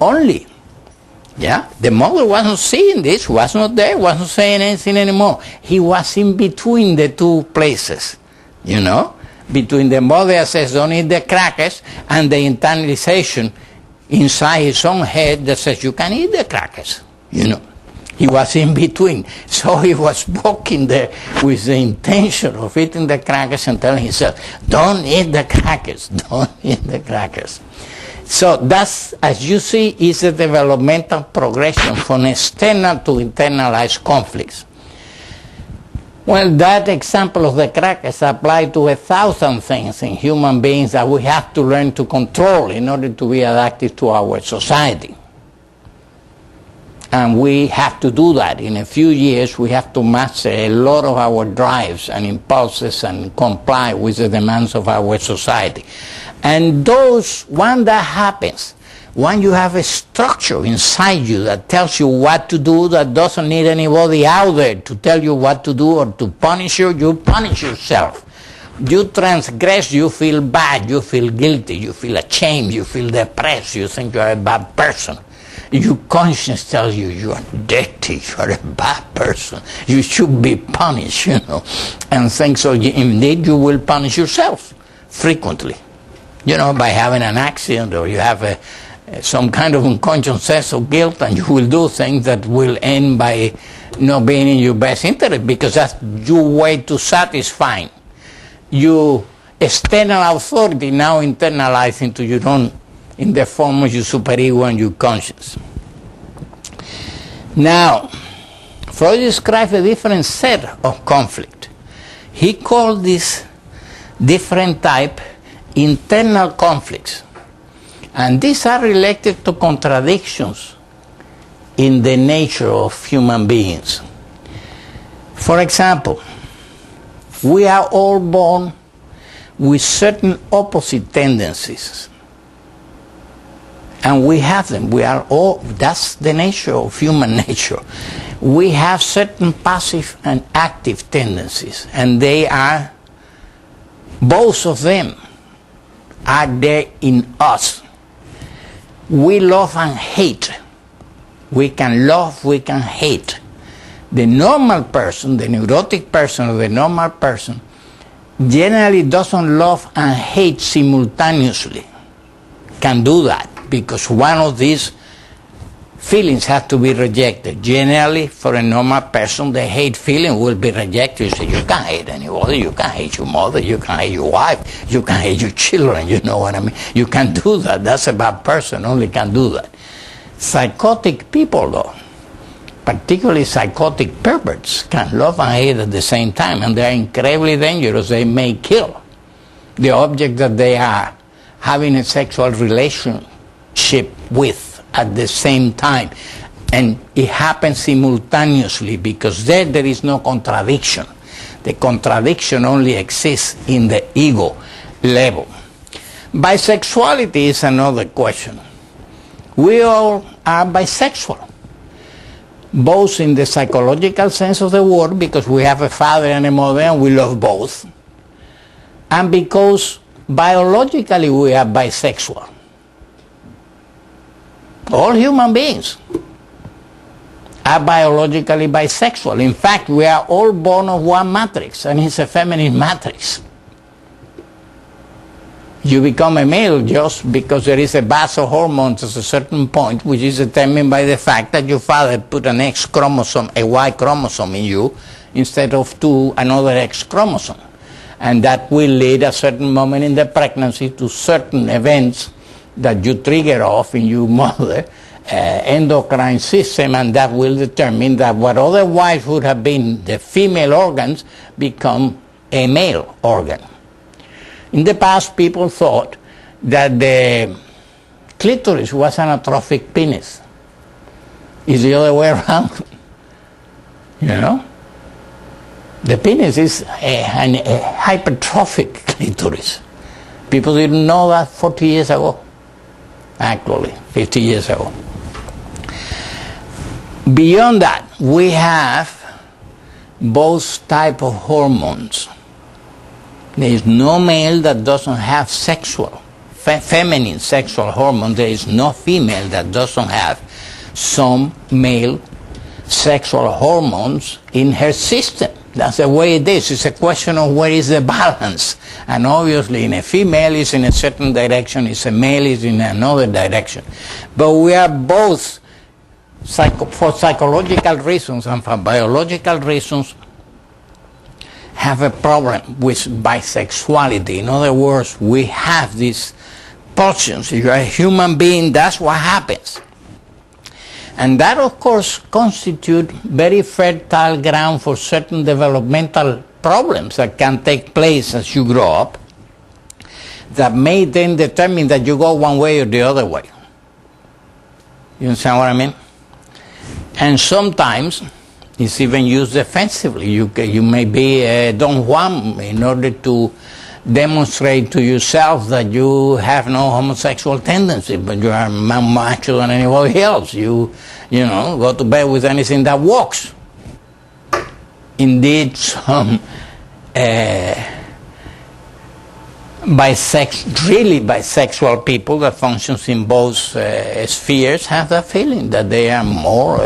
Only, yeah, the mother wasn't seeing this, was not there, wasn't saying anything anymore. He was in between the two places, you know, between the mother that says don't eat the crackers and the internalization inside his own head that says you can eat the crackers, you know. He was in between. So he was walking there with the intention of eating the crackers and telling himself, don't eat the crackers, don't eat the crackers. So that's, as you see, is a developmental progression from external to internalized conflicts. Well, that example of the crackers applies to 1,000 things in human beings that we have to learn to control in order to be adaptive to our society. And we have to do that. In a few years, we have to master a lot of our drives and impulses and comply with the demands of our society. And when that happens, when you have a structure inside you that tells you what to do, that doesn't need anybody out there to tell you what to do or to punish you, you punish yourself. You transgress, you feel bad, you feel guilty, you feel ashamed, you feel depressed, you think you're a bad person. Your conscience tells you you are dirty, you are a bad person, you should be punished, you know, and things. So indeed you will punish yourself frequently, you know, by having an accident, or you have some kind of unconscious sense of guilt, and you will do things that will end by not being in your best interest, because that's your way to satisfy your external authority now internalized into your own, in the form of your superego and your conscience. Now, Freud described a different set of conflict. He called this different type internal conflicts. And these are related to contradictions in the nature of human beings. For example, we are all born with certain opposite tendencies. And we have them. We are all, that's the nature of human nature. We have certain passive and active tendencies, and they are, both of them are there in us. We love and hate. We can love, we can hate. The normal person, the neurotic person, or the normal person, generally doesn't love and hate simultaneously. Can do that, because one of these feelings has to be rejected. Generally, for a normal person, the hate feeling will be rejected. You say, you can't hate anybody, you can't hate your mother, you can't hate your wife, you can't hate your children, you know what I mean? You can't do that. That's a bad person, only can do that. Psychotic people, though, particularly psychotic perverts, can love and hate at the same time, and they're incredibly dangerous. They may kill the object that they are having a sexual relationship with at the same time. And it happens simultaneously because there is no contradiction. The contradiction only exists in the ego level. Bisexuality is another question. We all are bisexual, both in the psychological sense of the word, because we have a father and a mother and we love both, and because biologically we are bisexual. All human beings are biologically bisexual. In fact, we are all born of one matrix, and it's a feminine matrix. You become a male just because there is a burst of hormones at a certain point, which is determined by the fact that your father put an X chromosome, a Y chromosome in you, instead of another X chromosome. And that will lead at a certain moment in the pregnancy to certain events that you trigger off in your mother endocrine system, and that will determine that what otherwise would have been the female organs become a male organ. In the past, people thought that the clitoris was an atrophic penis. It's the other way around. You know? The penis is a hypertrophic clitoris. People didn't know that 40 years ago. Actually, 50 years ago. Beyond that, we have both types of hormones. There is no male that doesn't have feminine sexual hormone. There is no female that doesn't have some male sexual hormones in her system. That's the way it is. It's a question of where is the balance. And obviously, in a female is in a certain direction, it's a male is in another direction. But we are both, for psychological reasons and for biological reasons, have a problem with bisexuality. In other words, we have these pulsions. If you're a human being, that's what happens. And that, of course, constitutes very fertile ground for certain developmental problems that can take place as you grow up, that may then determine that you go one way or the other way. You understand what I mean? And sometimes it's even used defensively. You may be a Don Juan in order to demonstrate to yourself that you have no homosexual tendency, but you are more macho than anybody else. You go to bed with anything that walks. Indeed, some really bisexual people that functions in both spheres have that feeling that they are more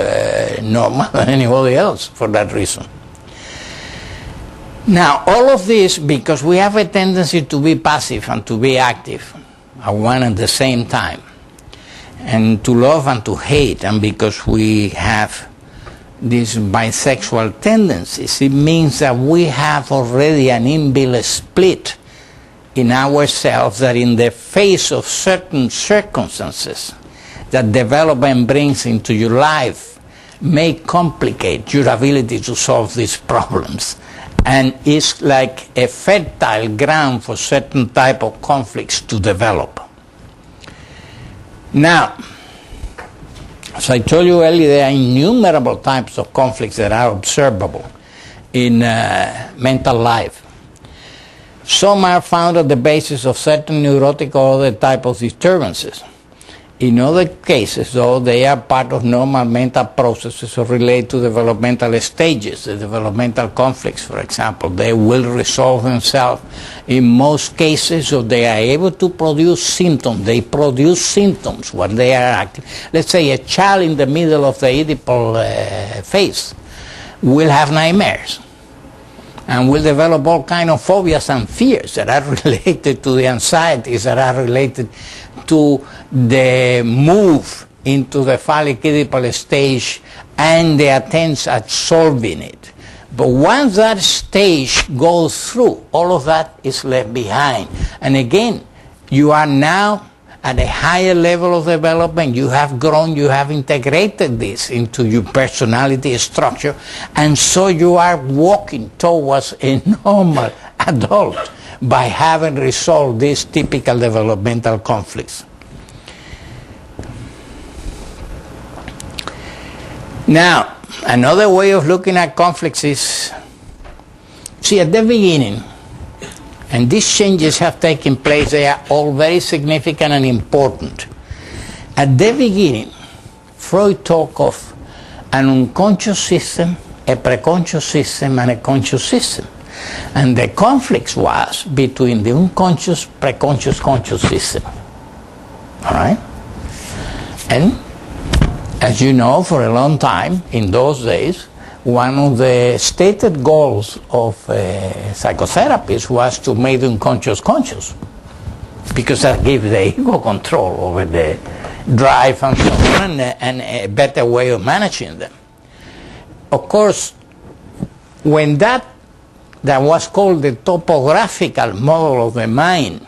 normal than anybody else for that reason. Now, all of this because we have a tendency to be passive and to be active at one and the same time, and to love and to hate, and because we have these bisexual tendencies, it means that we have already an inbuilt split in ourselves that in the face of certain circumstances that development brings into your life may complicate your ability to solve these problems, and it's like a fertile ground for certain type of conflicts to develop. Now, as I told you earlier, there are innumerable types of conflicts that are observable in mental life. Some are found at the basis of certain neurotic or other type of disturbances. In other cases, though, they are part of normal mental processes or relate to developmental stages, the developmental conflicts, for example. They will resolve themselves in most cases, so they are able to produce symptoms. They produce symptoms when they are active. Let's say a child in the middle of the Oedipal phase will have nightmares and will develop all kinds of phobias and fears that are related to the anxieties, that are related to the move into the phallic Oedipal stage and the attempts at solving it. But once that stage goes through, all of that is left behind. And again, you are now at a higher level of development. You have grown, you have integrated this into your personality structure, and so you are walking towards a normal adult by having resolved these typical developmental conflicts. Now, another way of looking at conflicts is, see, at the beginning, and these changes have taken place, they are all very significant and important. At the beginning, Freud talked of an unconscious system, a preconscious system, and a conscious system. And the conflict was between the unconscious, preconscious, conscious system. All right? And as you know, for a long time, in those days, one of the stated goals of psychotherapists was to make the unconscious conscious, because that gives the ego control over the drive and so on, and a better way of managing them. Of course, when that was called the topographical model of the mind,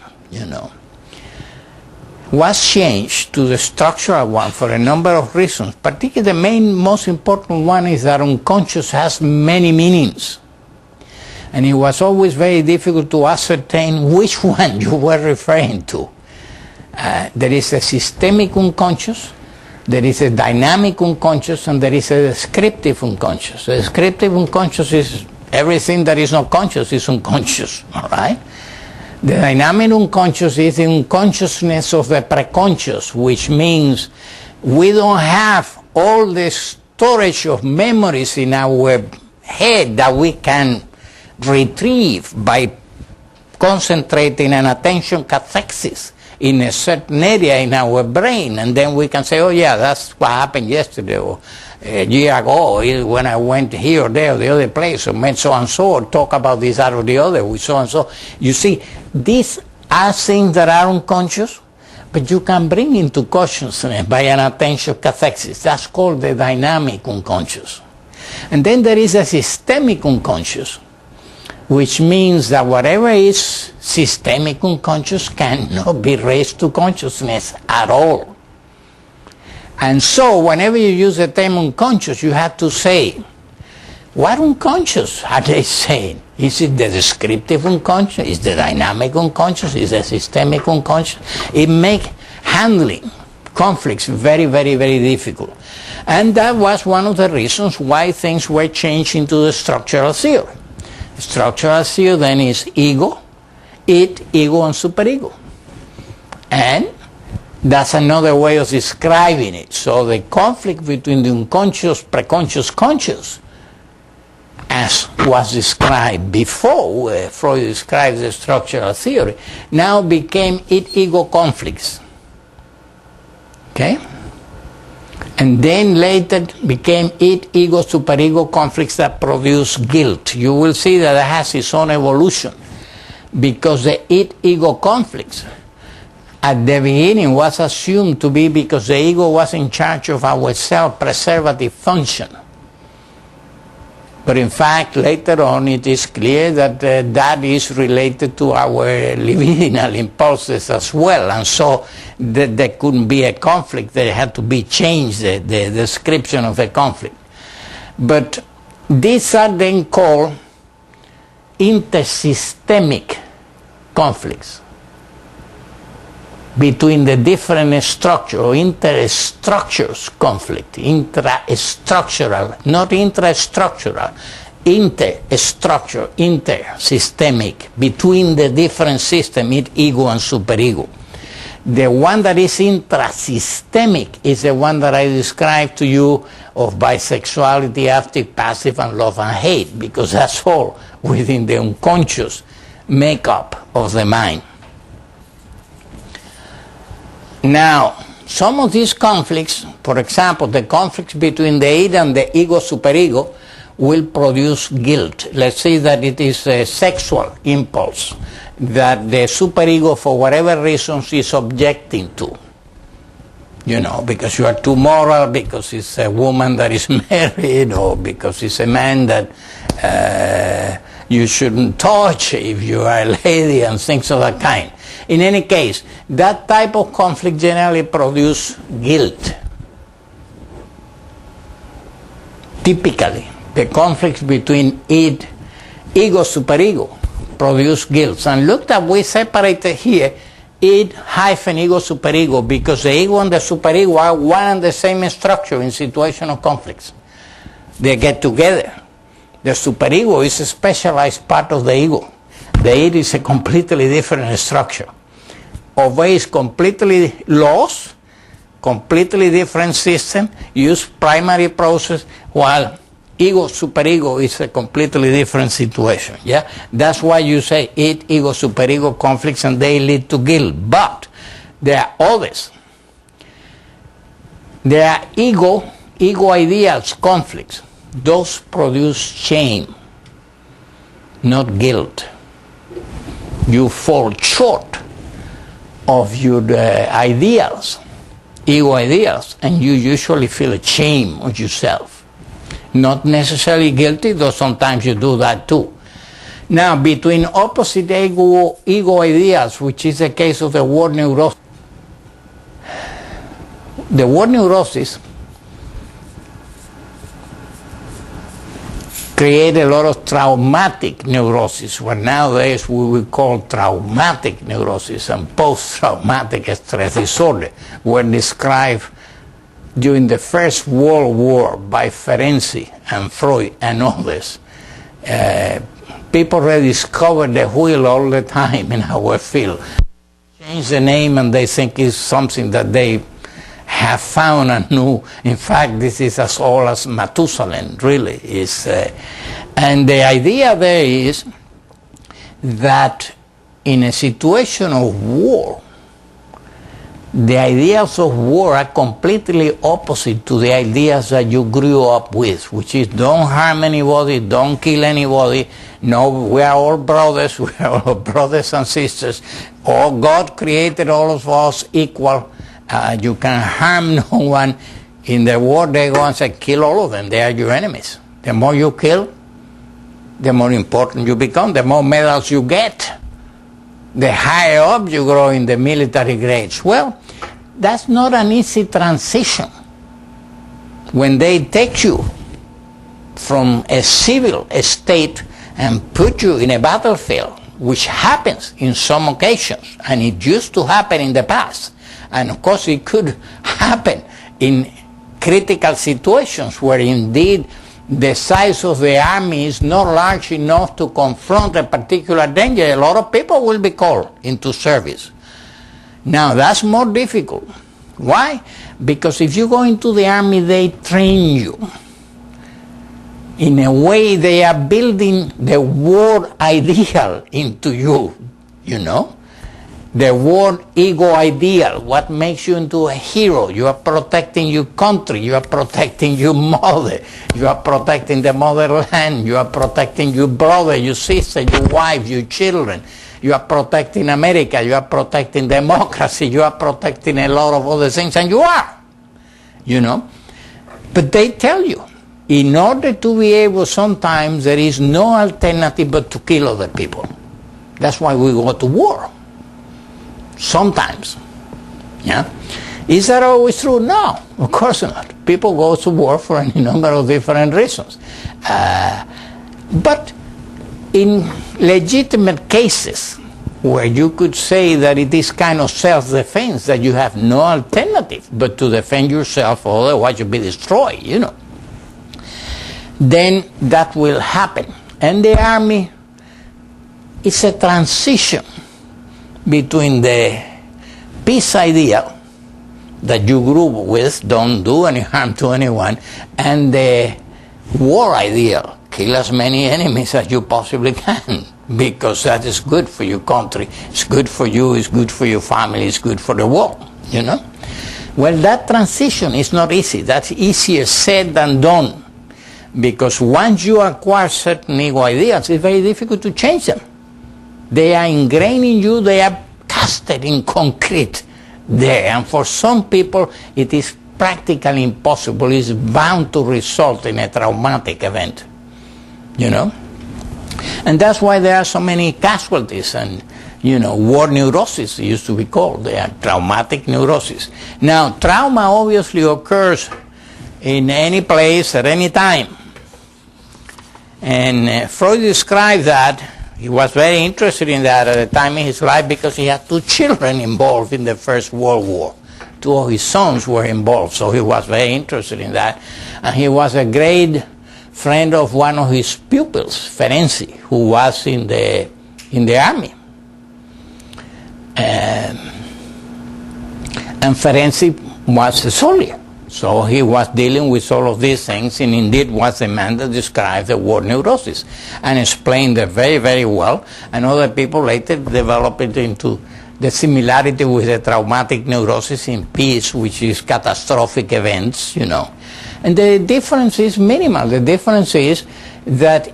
was changed to the structural one for a number of reasons. Particularly the most important one is that unconscious has many meanings. And it was always very difficult to ascertain which one you were referring to. There is a systemic unconscious, there is a dynamic unconscious, and there is a descriptive unconscious. The descriptive unconscious is everything that is not conscious is unconscious, all right? The dynamic unconscious is the unconsciousness of the preconscious, which means we don't have all the storage of memories in our head that we can retrieve by concentrating an attention cathexis in a certain area in our brain, and then we can say, oh yeah, that's what happened yesterday, or a year ago, when I went here or there or the other place, or met so and so, or talk about this, that, or the other with so and so. You see, these are things that are unconscious, but you can bring into consciousness by an attention cathexis. That's called the dynamic unconscious. And then there is a systemic unconscious, which means that whatever is systemic unconscious cannot be raised to consciousness at all. And so whenever you use the term unconscious, you have to say, what unconscious are they saying? Is it the descriptive unconscious? Is the dynamic unconscious? Is the systemic unconscious? It makes handling conflicts very, very, very difficult. And that was one of the reasons why things were changed into the structural theory. Structural theory then is ego, id, ego, and superego. And that's another way of describing it. So the conflict between the unconscious, preconscious, conscious, as was described before, where Freud describes the structural theory, now became id-ego conflicts. Okay? And then later became id-ego, superego conflicts that produce guilt. You will see that it has its own evolution, because the id-ego conflicts at the beginning was assumed to be because the ego was in charge of our self-preservative function. But in fact, later on, it is clear that that is related to our libidinal impulses as well. And so there couldn't be a conflict. There had to be changed, the description of the conflict. But these are then called intersystemic conflicts between the different structures, or interstructures conflict, intrastructural, not intrastructural, interstructure, intersystemic, between the different systems, ego and superego. The one that is intrasystemic is the one that I described to you of bisexuality, active, passive, and love and hate, because that's all within the unconscious makeup of the mind. Now, some of these conflicts, for example, the conflicts between the id and the ego superego, will produce guilt. Let's say that it is a sexual impulse that the superego, for whatever reasons, is objecting to. Because you are too moral, because it's a woman that is married, or because it's a man that you shouldn't touch if you are a lady, and things of that kind. In any case, that type of conflict generally produces guilt. Typically, the conflicts between id, ego, superego produce guilt. And look that we separated here id hyphen ego, superego, because the ego and the superego are one and the same structure in situation of conflicts. They get together. The superego is a specialized part of the ego. The id is a completely different structure. Obeys completely laws, completely different system, use primary process, while ego, superego is a completely different situation. Yeah, that's why you say id, ego, superego conflicts, and they lead to guilt. But there are others. There are ego ideals conflicts. Those produce shame, not guilt. You fall short of your ideals, ego ideals, and you usually feel a shame of yourself. Not necessarily guilty, though sometimes you do that too. Now, between opposite ego ideals, which is the case of the word neurosis, the word neurosis create a lot of traumatic neurosis, what nowadays we will call traumatic neurosis, and post-traumatic stress disorder were described during the First World War by Ferenczi and Freud and others. People rediscover the wheel all the time in our field. Change the name and they think it's something that they have found anew. In fact, this is as old as Methuselah, really. And the idea there is that in a situation of war, the ideas of war are completely opposite to the ideas that you grew up with, which is don't harm anybody, don't kill anybody. No, we are all brothers, we are all brothers and sisters. Oh, God created all of us equal. You can harm no one. In the war, they go and say, kill all of them. They are your enemies. The more you kill, the more important you become, the more medals you get, the higher up you grow in the military grades. Well, that's not an easy transition. When they take you from a civil state and put you in a battlefield, which happens in some occasions, and it used to happen in the past, and of course it could happen in critical situations where indeed the size of the army is not large enough to confront a particular danger. A lot of people will be called into service. Now that's more difficult. Why? Because if you go into the army, they train you. In a way, they are building the war ideal into you, you know? The word ego ideal, what makes you into a hero. You are protecting your country, you are protecting your mother, you are protecting the motherland, you are protecting your brother, your sister, your wife, your children. You are protecting America, you are protecting democracy, you are protecting a lot of other things, and you are, you know. But they tell you, in order to be able, sometimes there is no alternative but to kill other people. That's why we go to war. Sometimes. Yeah? Is that always true? No, of course not. People go to war for any number of different reasons. But in legitimate cases where you could say that it is kind of self-defense, that you have no alternative but to defend yourself, or otherwise you'll be destroyed, you know, then that will happen. And the army is a transition between the peace ideal that you grew up with, don't do any harm to anyone, and the war ideal, kill as many enemies as you possibly can, because that is good for your country, it's good for you, it's good for your family, it's good for the world, you know? Well, that transition is not easy. That's easier said than done, because once you acquire certain ego ideals, it's very difficult to change them. They are ingrained in you, they are casted in concrete there. And for some people, it is practically impossible. It's bound to result in a traumatic event, you know? And that's why there are so many casualties and, you know, war neurosis used to be called. They are traumatic neurosis. Now, trauma obviously occurs in any place at any time. And Freud described that. He was very interested in that at the time in his life because he had 2 children involved in the First World War. two of his sons were involved, so he was very interested in that. And he was a great friend of one of his pupils, Ferenczi, who was in the army. And Ferenczi was a soldier. So he was dealing with all of these things, and indeed was the man that described the word neurosis and explained it very, very well. And other people later developed it into the similarity with the traumatic neurosis in peace, which is catastrophic events, you know. And the difference is minimal. The difference is that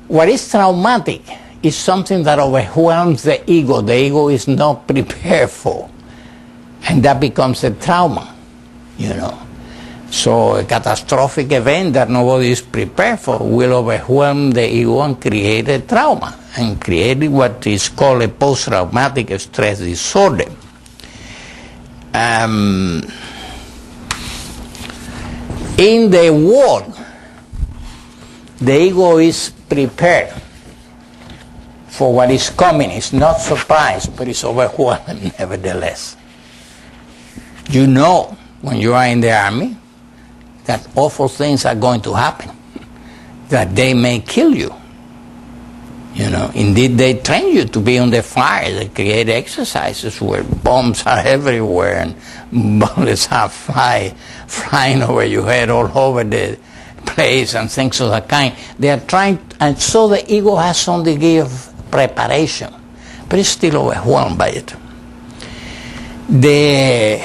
what is traumatic is something that overwhelms the ego. The ego is not prepared for. And that becomes a trauma, you know. So a catastrophic event that nobody is prepared for will overwhelm the ego and create a trauma, and create what is called a post-traumatic stress disorder. In the world, the ego is prepared for what is coming. It's not surprised, but it's overwhelmed nevertheless. You know, when you are in the army, that awful things are going to happen, that they may kill you. You know, indeed, they train you to be on the fire. They create exercises where bombs are everywhere and bullets are flying over your head all over the place and things of that kind. They are trying, and so the ego has some degree of preparation, but it's still overwhelmed by it. The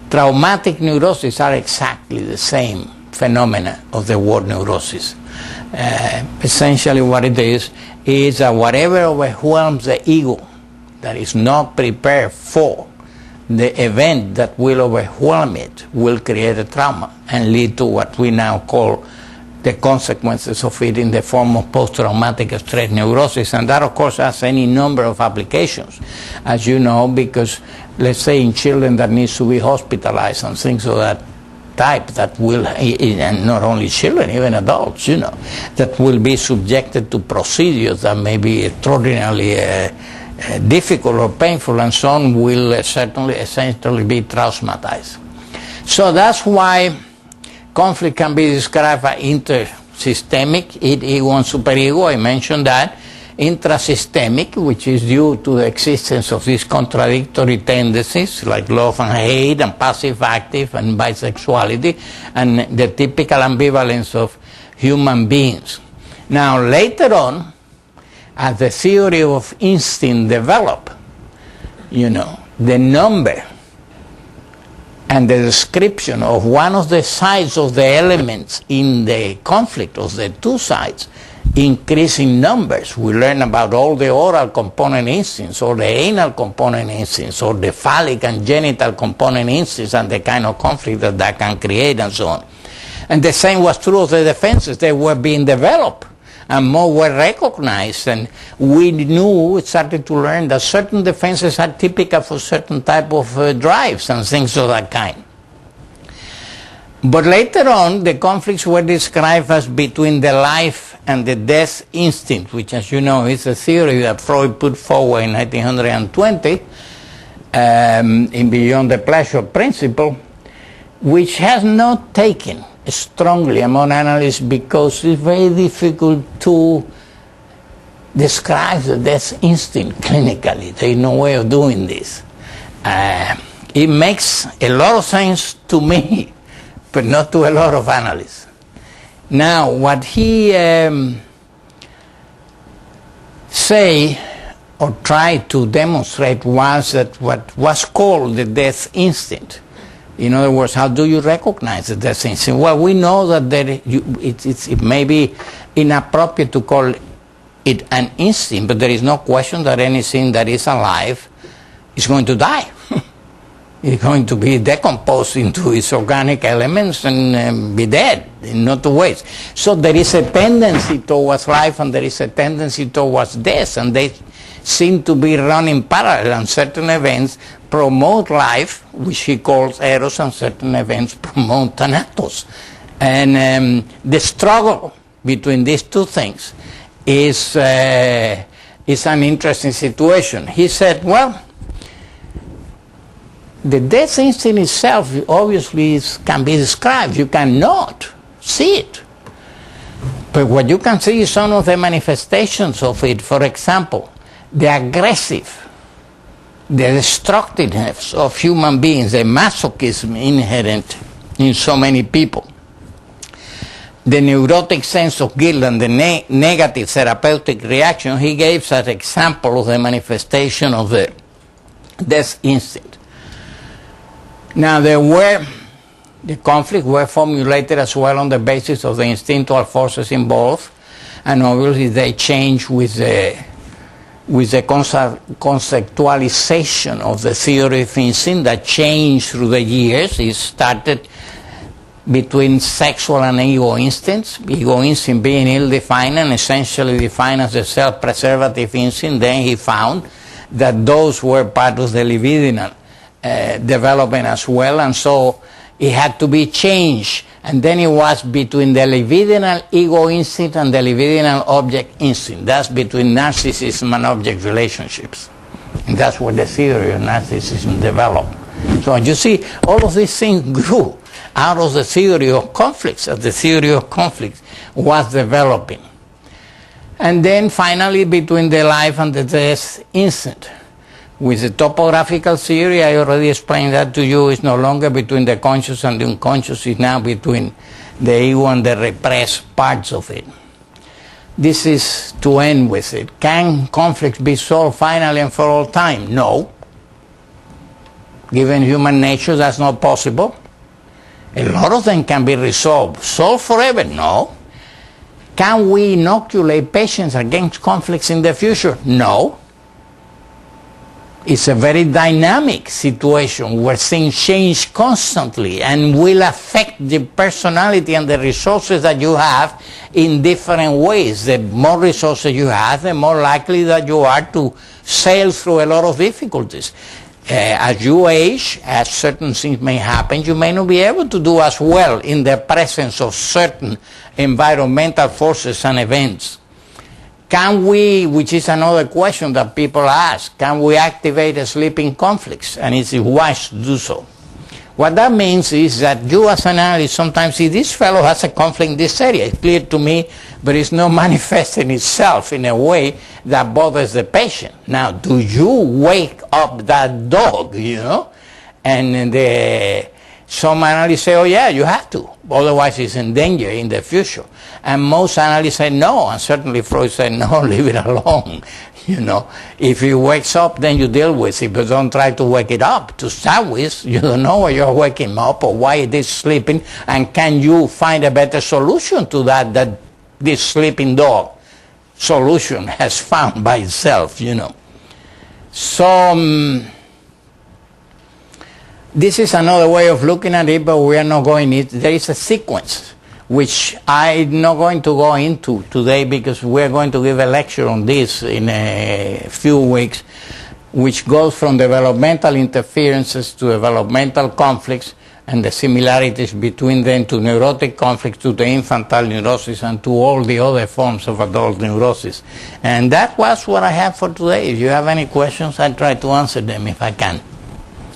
traumatic neuroses are exactly the same phenomena of the word neurosis. Essentially what it is that whatever overwhelms the ego that is not prepared for the event that will overwhelm it will create a trauma and lead to what we now call the consequences of it in the form of post-traumatic stress neurosis. And that, of course, has any number of applications, as you know, because let's say in children that needs to be hospitalized and things of that type that will, and not only children, even adults, you know, that will be subjected to procedures that may be extraordinarily difficult or painful and so on, will essentially be traumatized. So that's why conflict can be described as intersystemic, ego and superego. I mentioned that. Intrasystemic, which is due to the existence of these contradictory tendencies like love and hate and passive-active and bisexuality and the typical ambivalence of human beings. Now, later on, as the theory of instinct developed, you know, the number and the description of one of the sides of the elements in the conflict of the two sides increase in numbers. We learn about all the oral component instincts, or the anal component instincts, or the phallic and genital component instincts, and the kind of conflict that can create and so on. And the same was true of the defenses. They were being developed and more were recognized, and we started to learn that certain defenses are typical for certain type of drives and things of that kind. But later on, the conflicts were described as between the life and the death instinct, which, as you know, is a theory that Freud put forward in 1920 in Beyond the Pleasure Principle, which has not taken strongly among analysts because it's very difficult to describe the death instinct clinically. There is no way of doing this. It makes a lot of sense to me, but not to a lot of analysts. Now, what he say or tried to demonstrate was that what was called the death instinct. In other words, how do you recognize the death instinct? Well, we know that it may be inappropriate to call it an instinct, but there is no question that anything that is alive is going to die. It's going to be decomposed into its organic elements and be dead in not ways. So there is a tendency towards life and there is a tendency towards death, and they seem to be running parallel, and certain events promote life, which he calls eros, and certain events promote thanatos. And the struggle between these two things is is an interesting situation. He said, well, the death instinct itself obviously can be described. You cannot see it. But what you can see is some of the manifestations of it. For example, the aggressive, the destructiveness of human beings, the masochism inherent in so many people, the neurotic sense of guilt and the negative therapeutic reaction. He gave as an example of the manifestation of the death instinct. Now, the conflicts were formulated as well on the basis of the instinctual forces involved, and obviously they change with the conceptualization of the theory of instinct that changed through the years. It started between sexual and ego instincts, ego instinct being ill-defined and essentially defined as a self-preservative instinct. Then he found that those were part of the libidinal development as well, and so it had to be changed. And then it was between the libidinal ego instinct and the libidinal object instinct. That's between narcissism and object relationships. And that's where the theory of narcissism developed. So you see, all of these things grew out of the theory of conflicts, as the theory of conflicts was developing. And then finally, between the life and the death instant. With the topographical theory, I already explained that to you, it's no longer between the conscious and the unconscious, it's now between the ego and the repressed parts of it. This is to end with it. Can conflicts be solved finally and for all time? No. Given human nature, that's not possible. A lot of them can be resolved. Solved forever? No. Can we inoculate patients against conflicts in the future? No. It's a very dynamic situation where things change constantly and will affect the personality and the resources that you have in different ways. The more resources you have, the more likely that you are to sail through a lot of difficulties. As you age, as certain things may happen, you may not be able to do as well in the presence of certain environmental forces and events. Can we, which is another question that people ask, can we activate sleeping conflicts? And is it wise to do so? What that means is that you as an analyst sometimes see this fellow has a conflict in this area. It's clear to me, but it's not manifesting itself in a way that bothers the patient. Now, do you wake up that dog, And some analysts say, oh yeah, you have to. Otherwise it's in danger in the future. And most analysts say no, and certainly Freud said no, leave it alone. If he wakes up, then you deal with it, but don't try to wake it up. To start with, you don't know why you're waking up or why it is sleeping, and can you find a better solution to that this sleeping dog solution has found by itself, So, this is another way of looking at it, but we are not going into it. There is a sequence, which I'm not going to go into today because we're going to give a lecture on this in a few weeks, which goes from developmental interferences to developmental conflicts and the similarities between them to neurotic conflicts, to the infantile neurosis, and to all the other forms of adult neurosis. And that was what I have for today. If you have any questions, I'll try to answer them if I can.